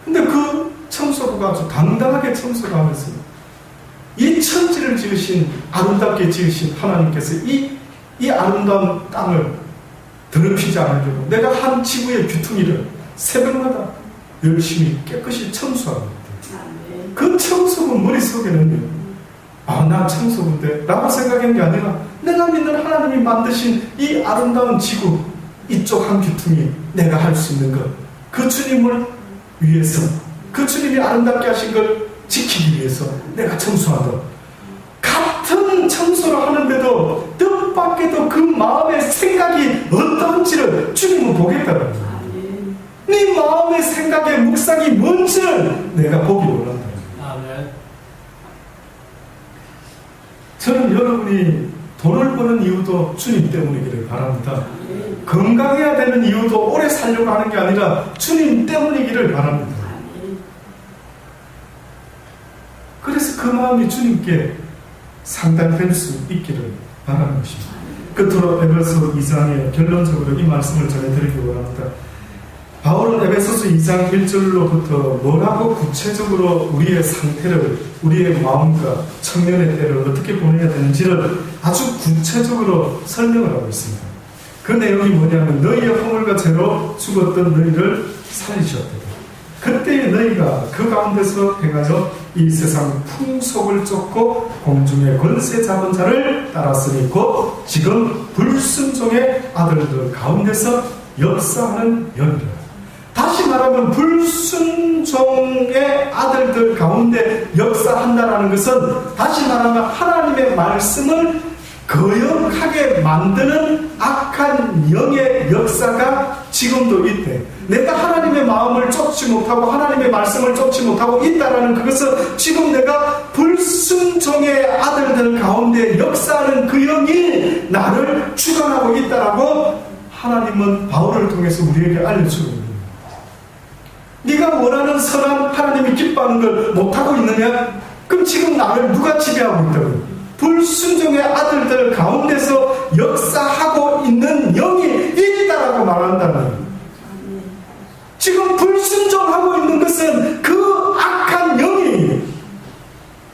근데 그 청소부가 아주 당당하게 청소를 하면서 이 천지를 지으신, 아름답게 지으신 하나님께서 이 아름다운 땅을 더럽히지 않으려고 내가 한 지구의 귀퉁이를 새벽마다 열심히 깨끗이 청소합니다. 그 청소부 머릿속에는요, 나 청소부인데 라고 생각한 게 아니라 내가 믿는 하나님이 만드신 이 아름다운 지구, 이쪽 한 귀퉁이 내가 할 수 있는 것, 그 주님을 위해서, 그 주님이 아름답게 하신 걸 지키기 위해서 내가 청소한다. 같은 청소를 하는데도 뜻밖에도 그 마음의 생각이 어떠한지를 주님은 보겠다는 거예요. 네 마음의 생각의 묵상이 뭔지를 내가 보기 원한다. 저는 여러분이 돈을 버는 이유도 주님 때문이기를 바랍니다. 건강해야 되는 이유도 오래 살려고 하는 게 아니라 주님 때문이기를 바랍니다. 그래서 그 마음이 주님께 상달될 수 있기를 바라는 것입니다. 끝으로 에베소 2장의 결론적으로 이 말씀을 전해드리기 원합니다. 바울은 에베소서 2장 1절로부터 뭐라고 구체적으로 우리의 상태를, 우리의 마음과 청년의 때를 어떻게 보내야 되는지를 아주 구체적으로 설명을 하고 있습니다. 그 내용이 뭐냐면, 너희의 허물과 죄로 죽었던 너희를 살리셨다. 그때의 너희가 그 가운데서 행하여 이 세상 풍속을 쫓고 공중의 권세 잡은 자를 따랐으니 곧 지금 불순종의 아들들 가운데서 역사하는 영이라. 다시 말하면 불순종의 아들들 가운데 역사한다는 것은, 다시 말하면 하나님의 말씀을 거역하게 만드는 악한 영의 역사가 지금도 있대. 내가 하나님의 마음을 쫓지 못하고 하나님의 말씀을 쫓지 못하고 있다라는 그것은 지금 내가 불순종의 아들들 가운데 역사하는 그 영이 나를 주관하고 있다라고 하나님은 바울을 통해서 우리에게 알려주고 있는 거예요. 네가 원하는 선한, 하나님이 기뻐하는 걸 못하고 있느냐? 그럼 지금 나를 누가 지배하고 있다고요? 불순종의 아들들 가운데서 역사하고 있는 영이 있다라고 말한다는 거예요. 지금 불순종하고 있는 것은 그 악한 영이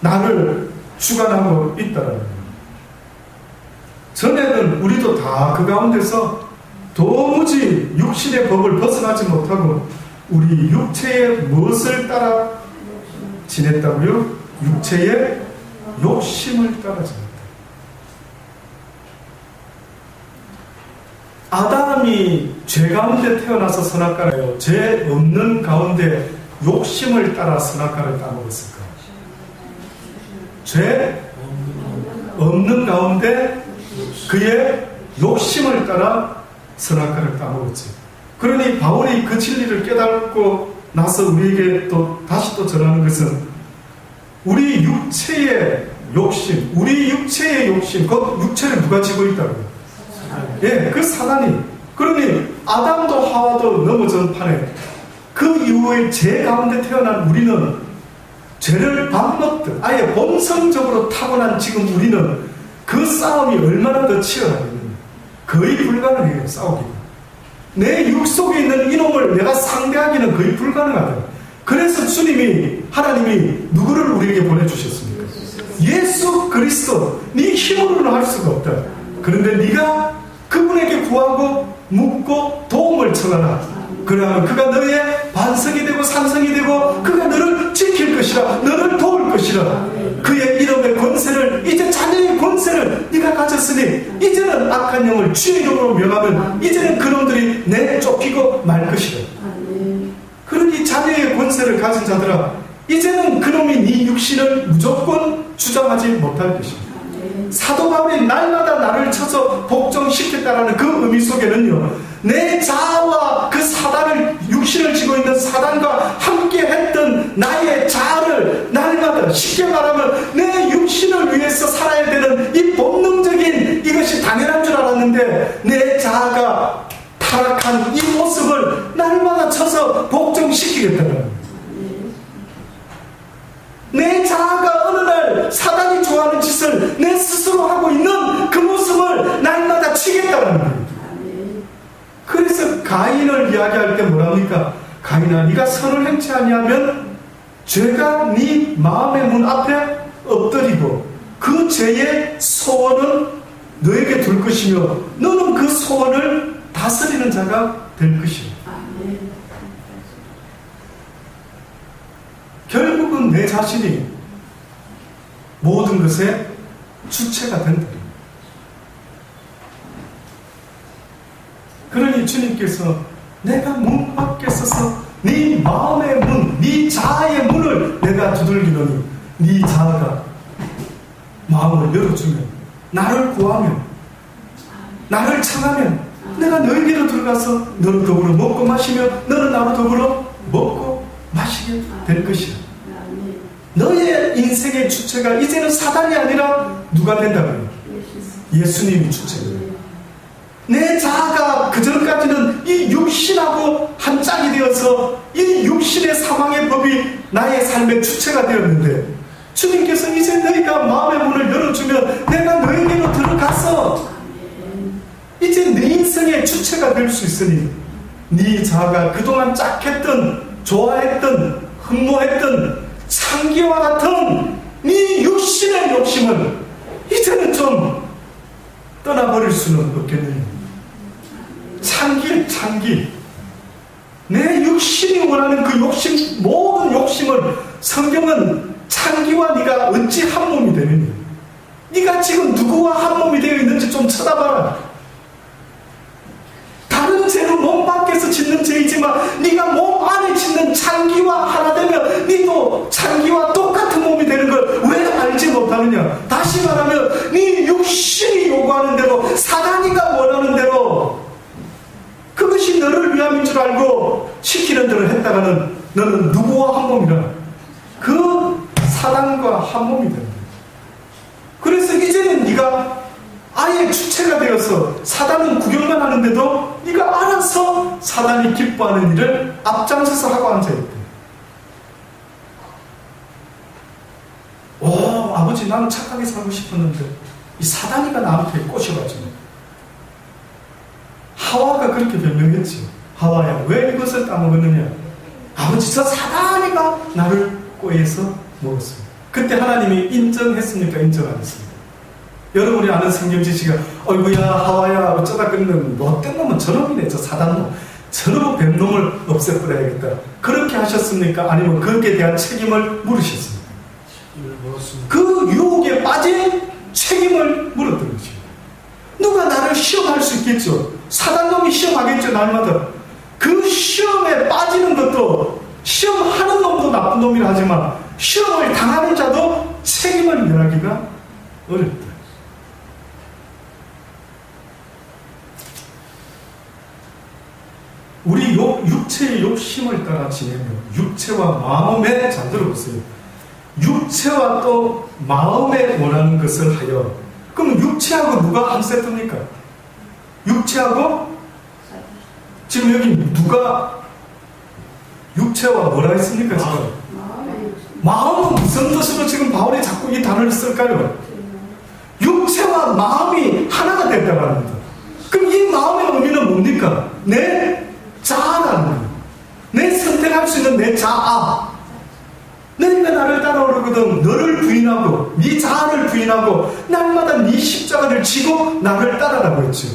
나를 주관하고 있다라는 거예요. 전에는 우리도 다 그 가운데서 도무지 육신의 법을 벗어나지 못하고 우리 육체의 무엇을 따라 지냈다고요? 육체의 욕심을 따라 지냈다. 아담이 죄 가운데 태어나서 선악과를, 죄 없는 가운데 욕심을 따라 선악과를 따먹었을까? 죄 없는 가운데 그의 욕심을 따라 선악과를 따먹었지. 그러니 바울이 그 진리를 깨닫고 나서 우리에게 또 다시 또 전하는 것은 우리 육체의 욕심, 우리 육체의 욕심, 그 육체를 누가 지고 있다고요? 예, 그 사단이. 그러니 아담도 하와도 넘어진 판에 그 이후에 죄 가운데 태어난 우리는 죄를 밥 먹듯 아예 본성적으로 타고난 지금 우리는 그 싸움이 얼마나 더 치열하겠느냐. 거의 불가능해요, 싸우기가. 내 육속에 있는 이놈을 내가 상대하기는 거의 불가능하다. 그래서 주님이, 하나님이 누구를 우리에게 보내주셨습니까? 예수 그리스도. 네 힘으로는 할 수가 없다. 그런데 네가 그분에게 구하고 묻고 도움을 청하라. 그러면 그가 너의 반석이 되고 산성이 되고 그가 너를 지킬 것이라, 너를 도울 것이라. 그의 이름의 권세를, 이제 자녀의 권세를 네가 가졌으니 이제는 악한 영을 주의 이름으로 명하면 이제는 그놈들이 내쫓기고 말 것이라. 그러니 자녀의 권세를 가진 자들아, 이제는 그놈이 네 육신을 무조건 주장하지 못할 것입니다. 사도 바울이 날마다 나를 쳐서 복종시켰다라는 그 의미 속에는요, 내 자아와 그 사단을, 육신을 지고 있는 사단과 함께 했던 나의 자아를 날마다, 쉽게 말하면 내 육신을 위해서 살아야 되는 이 본능적인 이것이 당연한 줄 알았는데 내 자아가 타락한 이 모습을 날마다 쳐서 복종시키겠다는 거예요. 내 자아가 어느 날 사단이 좋아하는 짓을 내 스스로 하고 있는 그 모습을 날마다 치겠다는 거예요. 그래서 가인을 이야기할 때 뭐랍니까? 가인아, 네가 선을 행치 아니하면 죄가 네 마음의 문 앞에 엎드리고 그 죄의 소원은 너에게 둘 것이며 너는 그 소원을 다스리는 자가 될 것이다. 결국은 내 자신이 모든 것의 주체가 된다. 그러니 주님께서 내가 문 밖에 서서 네 마음의 문, 네 자아의 문을 내가 두들기노니 네 자아가 마음을 열어주면, 나를 구하면, 나를 청하면 내가 너에게로 들어가서 너를 더불어 먹고 마시며 너는 나로 더불어 먹고 마시게 될 것이야. 너의 인생의 주체가 이제는 사단이 아니라 누가 된다고요? 예수님이 주체예요. 내 자아가 그전까지는 이 육신하고 한 짝이 되어서 이 육신의 사망의 법이 나의 삶의 주체가 되었는데 주님께서 이제 너희가 마음의 문을 열어주면 내가 너에게로 들어가서 이제 내 인생의 주체가 될 수 있으니 네 자아가 그동안 짝했던, 좋아했던, 흠모했던 창기와 같은 네 육신의 욕심을 이제는 좀 떠나버릴 수는 없겠느냐. 창기. 내 육신이 원하는 그 욕심, 모든 욕심을 성경은 창기와 네가 어찌 한 몸이 되느냐. 네가 지금 누구와 한 몸이 되어 있는지 좀 쳐다봐라. 다른 죄는 몸 밖에서 짓는 죄이지만 네가 몸 안에 짓는 창기와 하나 되면 네도 창기와 똑같은 몸이 되는 걸 왜 알지 못하느냐. 다시 말하면 네 육신이 요구하는 대로, 사단이가 원하는 대로 그것이 너를 위함인 줄 알고 시키는 대로 했다가는 너는 누구와 한 몸이라? 그 사단과 한 몸이 된다. 그래서 이제는 네가 아예 주체가 되어서 사단은 구경만 하는데도 네가 알아서 사단이 기뻐하는 일을 앞장서서 하고 앉아있다. 오, 아버지 나는 착하게 살고 싶었는데 이 사단이가 나한테 꼬셔가지고. 하와가 그렇게 변명했지. 하와야, 왜 이것을 따먹었느냐? 아버지, 저 사단이가 나를 꼬여서 먹었습니다. 그때 하나님이 인정했습니까? 인정 안 했습니까? 여러분이 아는 성경 지식이 어이구야 하와야 어쩌다 끊는 못된 놈은 저놈이네 저 사단놈 저놈의 뱀놈을 없애버려야겠다. 그렇게 하셨습니까? 아니면 거기에 대한 책임을 물으셨습니까? 그 유혹에 빠진 책임을 물었던 것입니다. 누가 나를 시험할 수 있겠죠? 사단놈이 시험하겠죠, 날마다. 그 시험에 빠지는 것도 시험하는 놈도 나쁜 놈이라 하지만 시험을 당하는 자도 책임을 면하기가 어렵다. 우리 육체의 욕심을 따라 지내며 육체와 마음에 잘 들어보세요. 육체와 또 마음에 원하는 것을 하여 그럼 육체하고 누가 한 세트입니까? 육체하고 지금 여기 누가 육체와 뭐라 했습니까? 지금 마음은 무슨 뜻으로 지금 바울이 자꾸 이 단어를 쓸까요? 육체와 마음이 하나가 됐다고 합니다. 그럼 이 마음의 의미는 뭡니까? 내 자아라는 거예요. 내 선택할 수 있는 내 자아. 너희가 나를 따라오거든 너를 부인하고 네 자아를 부인하고 날마다 네 십자가를 지고 나를 따라라고 했죠.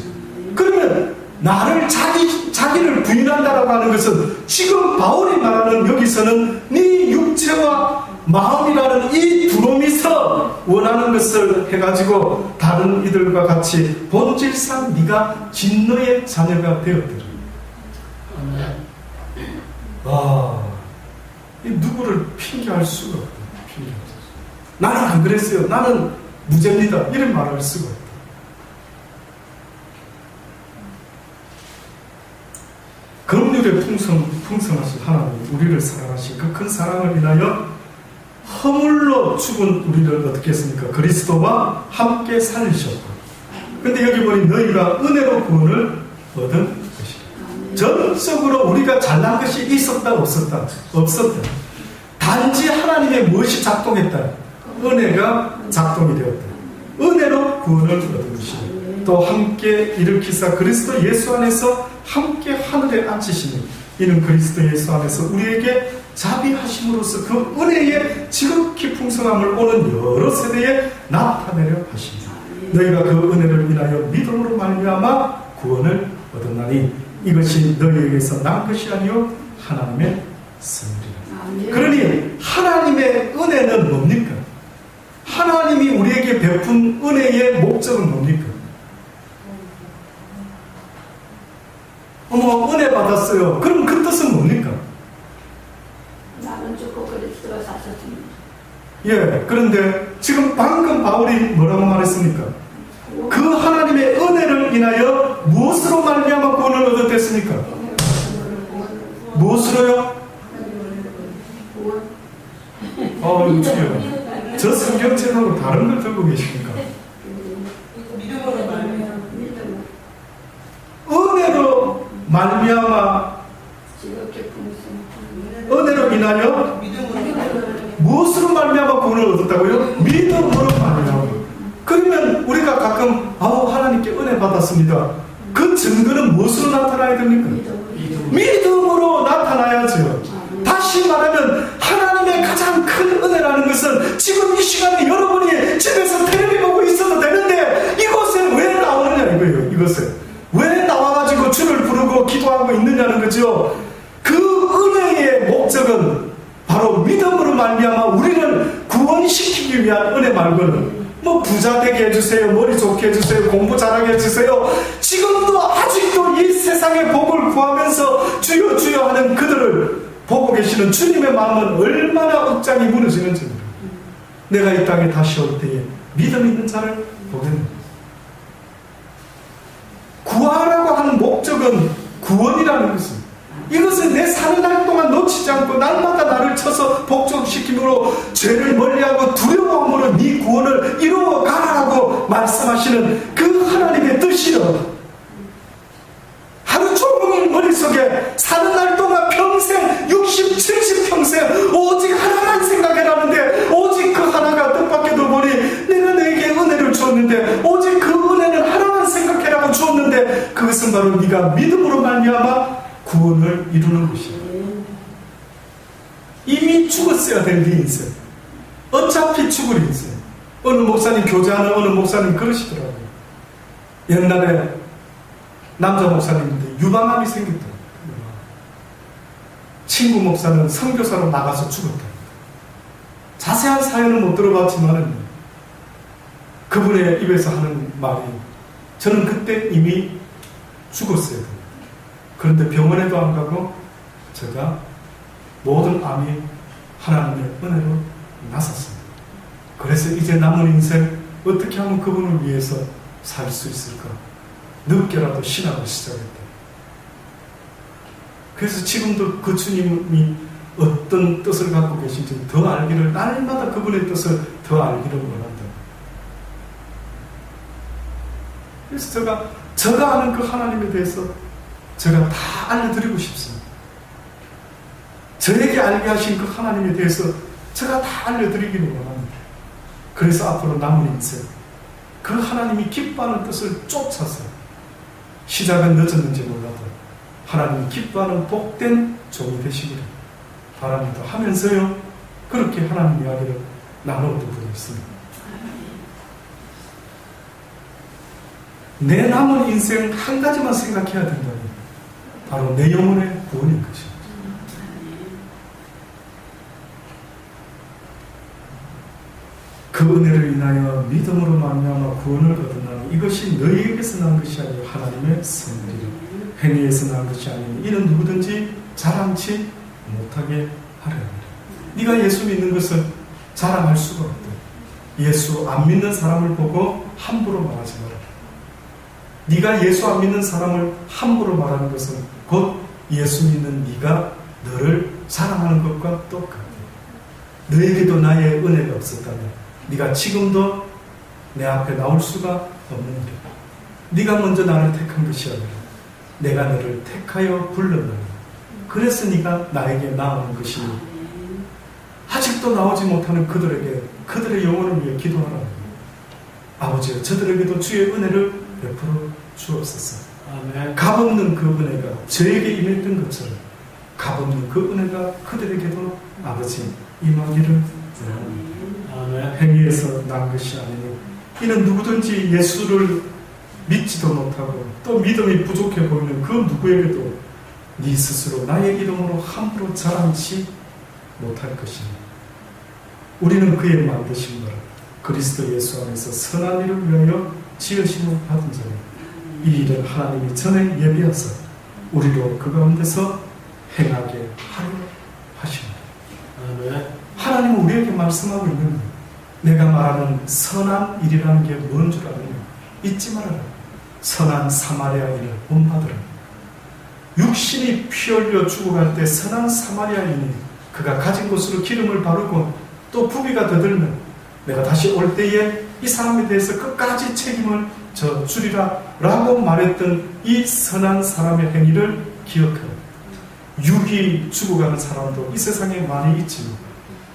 그러면 나를 자기를 부인한다라고 하는 것은 지금 바울이 말하는 여기서는 네 육체와 마음이라는 이 두 놈이서 원하는 것을 해가지고 다른 이들과 같이 본질상 네가 진노의 자녀가 되었더라. 이 누구를 핑계할 수가 없다. 나는 안 그랬어요. 나는 무죄입니다. 이런 말을 할 수가 없다. 긍휼의 풍성하신 하나님, 우리를 사랑하신 그 큰 사랑을 인하여 허물로 죽은 우리를 어떻게 했습니까? 그리스도와 함께 살리셨고. 근데 여기 보니 너희가 은혜로 구원을 얻은 것이다. 전적으로 우리가 잘난 것이 있었다 없었다? 없었다. 단지 하나님의 무엇이 작동했다? 은혜가 작동이 되었다. 은혜로 구원을 얻은 것이다. 또 함께 일으키사 그리스도 예수 안에서 함께 하늘에 앉히시니 이는 그리스도 예수 안에서 우리에게 자비하심으로써 그 은혜의 지극히 풍성함을 오는 여러 세대에 나타내려 하십니다. 너희가 그 은혜를 인하여 믿음으로 말미암아 구원을 얻었나니 이것이 너희에게서 난 것이 아니요 하나님의 선물이라. 그러니 하나님의 은혜는 뭡니까? 하나님이 우리에게 베푼 은혜의 목적은 뭡니까? 은혜 받았어요. 그럼 그 뜻은 뭡니까?
나는 죽고 그리스도가 사셨습니다.
예, 그런데 지금 방금 바울이 뭐라고 말했습니까? 그 하나님의 은혜를 인하여 무엇으로 말미암아 구원을 얻었겠습니까? 무엇으로요? 주여, 저 성경책하고 다른 걸 들고 계십니까? 은혜로 말미암아 은혜로 인하여 무엇으로 말미암아 구원을 얻었다고요? 믿음으로 말미암아. 그러면 우리가 가끔 하나님께 은혜 받았습니다. 그 증거는 무엇으로 나타나야 됩니까? 믿음으로 나타나야죠. 다시 말하면 하나님의 가장 큰 은혜라는 것은 지금 이 시간에 여러분이 집에서 텔레비 보고 있어도 되는데 이곳에 왜 나오느냐 이거예요. 이것에 왜 나와가지고 주를 부르고 기도하고 있느냐는 거죠. 그 은혜의 목적은 바로 믿음으로 말미암아 우리를 구원시키기 위한 은혜 말고는 뭐 부자 되게 해주세요, 머리 좋게 해주세요, 공부 잘하게 해주세요. 지금도 아직도 이 세상의 복을 구하면서 주여 주여 하는 그들을 보고 계시는 주님의 마음은 얼마나 억장이 무너지는지. 내가 이 땅에 다시 올 때에 믿음 있는 자를 보겠는가. 구하라고 하는 목적은 구원이라는 것입니다. 이것은 내 사는 날 동안 놓치지 않고 날마다 나를 쳐서 복종시킴으로 죄를 멀리하고 두려움으로 네 구원을 이루어가라고 말씀하시는 그 하나님의 뜻이요. 하루 종일 머릿속에 사는 날 동안 평생 60, 70평생 오직 하나만 생각해라는데 오직 그 하나가 뜻밖에도 보니 내가 너에게 은혜를 주었는데 오직 그 은혜는 하나만 생각해라고 주었는데 그것은 바로 네가 믿음으로 말미암아 구원을 이루는 것이야. 이미 죽었어야 될 네 인생. 어차피 죽을 인생. 어느 목사님, 교제하는 어느 목사님 그러시더라고요. 옛날에 남자 목사님인데 유방암이 생겼더라고요. 친구 목사는 선교사로 나가서 죽었다. 자세한 사연은 못 들어봤지만 그분의 입에서 하는 말이 저는 그때 이미 죽었어요. 그런데 병원에도 안 가고 제가 모든 암이 하나님의 은혜로 나섰습니다. 그래서 이제 남은 인생 어떻게 하면 그분을 위해서 살 수 있을까? 늦게라도 신학을 시작했다. 그래서 지금도 그 주님이 어떤 뜻을 갖고 계신지 더 알기를, 날마다 그분의 뜻을 더 알기를 원한다. 그래서 제가 아는 그 하나님에 대해서 제가 다 알려드리고 싶습니다. 저에게 알게 하신 그 하나님에 대해서 제가 다 알려드리기를 원합니다. 그래서 앞으로 남은 인생 그 하나님이 기뻐하는 뜻을 쫓아서 시작은 늦었는지 몰라도 하나님이 기뻐하는 복된 종이 되시기를 바랍니다 하면서요, 그렇게 하나님 이야기를 나누었던 분이 있습니다. 내 남은 인생 한 가지만 생각해야 된다면 바로 내 영혼의 구원인 것입니다. 그 은혜를 인하여 믿음으로 말미암아 구원을 거듭나니 이것이 너희에게서 난 것이 아니요 하나님의 선물이라. 행위에서 난 것이 아니니 이는 누구든지 자랑치 못하게 하려 합니다. 네가 예수 믿는 것을 자랑할 수가 없다. 예수 안 믿는 사람을 보고 함부로 말하지 마라. 네가 예수 안 믿는 사람을 함부로 말하는 것은 곧 예수 믿는 네가 너를 사랑하는 것과 똑같아. 너에게도 나의 은혜가 없었다면 네가 지금도 내 앞에 나올 수가 없는 길. 네가 먼저 나를 택한 것이 아니라 내가 너를 택하여 불렀느니 그래서 네가 나에게 나오는 것이니 아직도 나오지 못하는 그들에게 그들의 영혼을 위해 기도하라. 아버지여 저들에게도 주의 은혜를 베풀어 주옵소서.
아멘.
값없는 그 은혜가 저에게 임했던 것처럼 값없는 그 은혜가 그들에게도 아버지 임하기를 원합니다. 행위에서 난 것이 아니니 이는 누구든지 예수를 믿지도 못하고 또 믿음이 부족해 보이는 그 누구에게도 네 스스로 나의 이름으로 함부로 자랑치 못할 것이니 우리는 그의 만드신 바라 그리스도 예수 안에서 선한 일을 위하여 지으심을 받은 자니 이 일은 하나님이 전에 예비하사 우리로 그 가운데서 행하게 하려 하십니다. 하나님은 우리에게 말씀하고 있는 거예요. 내가 말하는 선한 일이라는 게 뭔 줄 아느냐? 잊지 말아라. 선한 사마리아인을 본받으라. 육신이 피 흘려 죽어갈 때 선한 사마리아인이 그가 가진 곳으로 기름을 바르고 또 부비가 더 들면 내가 다시 올 때에 이 사람에 대해서 끝까지 책임을 주리라 라고 말했던 이 선한 사람의 행위를 기억하라. 육이 죽어가는 사람도 이 세상에 많이 있지만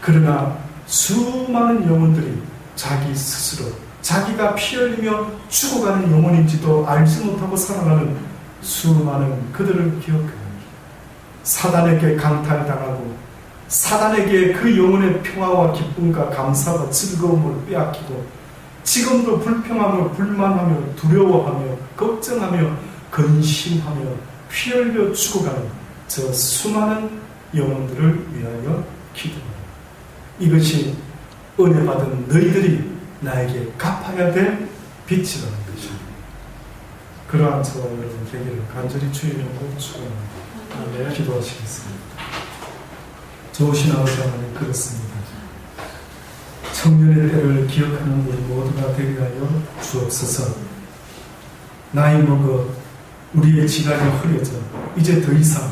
그러나 수많은 영혼들이 자기 스스로 자기가 피 흘리며 죽어가는 영혼인지도 알지 못하고 살아가는 수많은 그들을 기억합니다. 사단에게 강탈당하고 사단에게 그 영혼의 평화와 기쁨과 감사와 즐거움을 빼앗기고 지금도 불평하며 불만하며 두려워하며 걱정하며 근심하며 피 흘려 죽어가는 저 수많은 영혼들을 위하여 기도합니다. 이것이 은혜 받은 너희들이 나에게 갚아야 될 빚이라는 것입니다. 그러한 저와 여러분 되기를 간절히 주의 이름으로 축원합니다. 기도하시겠습니다. 좋으신 아버지 하나님 그렇습니다. 청년의 때를 기억하는 우리 모두가 되게 하여 주옵소서. 나이 먹어 우리의 지각이 흐려져 이제 더 이상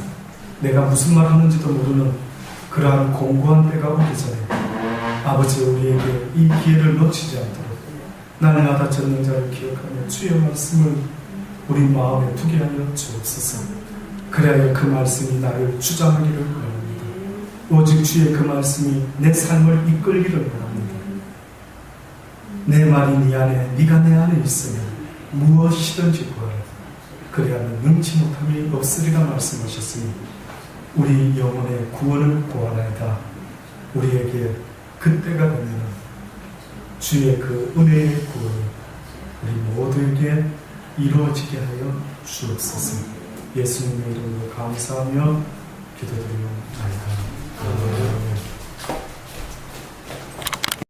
내가 무슨 말 하는지도 모르는 그러한 공고한 때가 오기 전에 아버지 우리에게 이 기회를 놓치지 않도록 날마다 전능자를 기억하며 주의 말씀을 우리 마음에 두게 하여 주옵소서. 그래야 그 말씀이 나를 주장하기를 원합니다. 오직 주의 그 말씀이 내 삶을 이끌기를 원합니다. 내 말이 네 안에 네가 내 안에 있으면 무엇이든지 구하라. 그래야만 능치 못함이 없으리라 말씀하셨으니 우리 영혼의 구원을 구하나이다. 우리에게 그때가 되면 주의 그 은혜의 구원 우리 모두에게 이루어지게 하여 주옵소서. 예수님의 이름으로 감사하며 기도드리옵나이다. 아멘.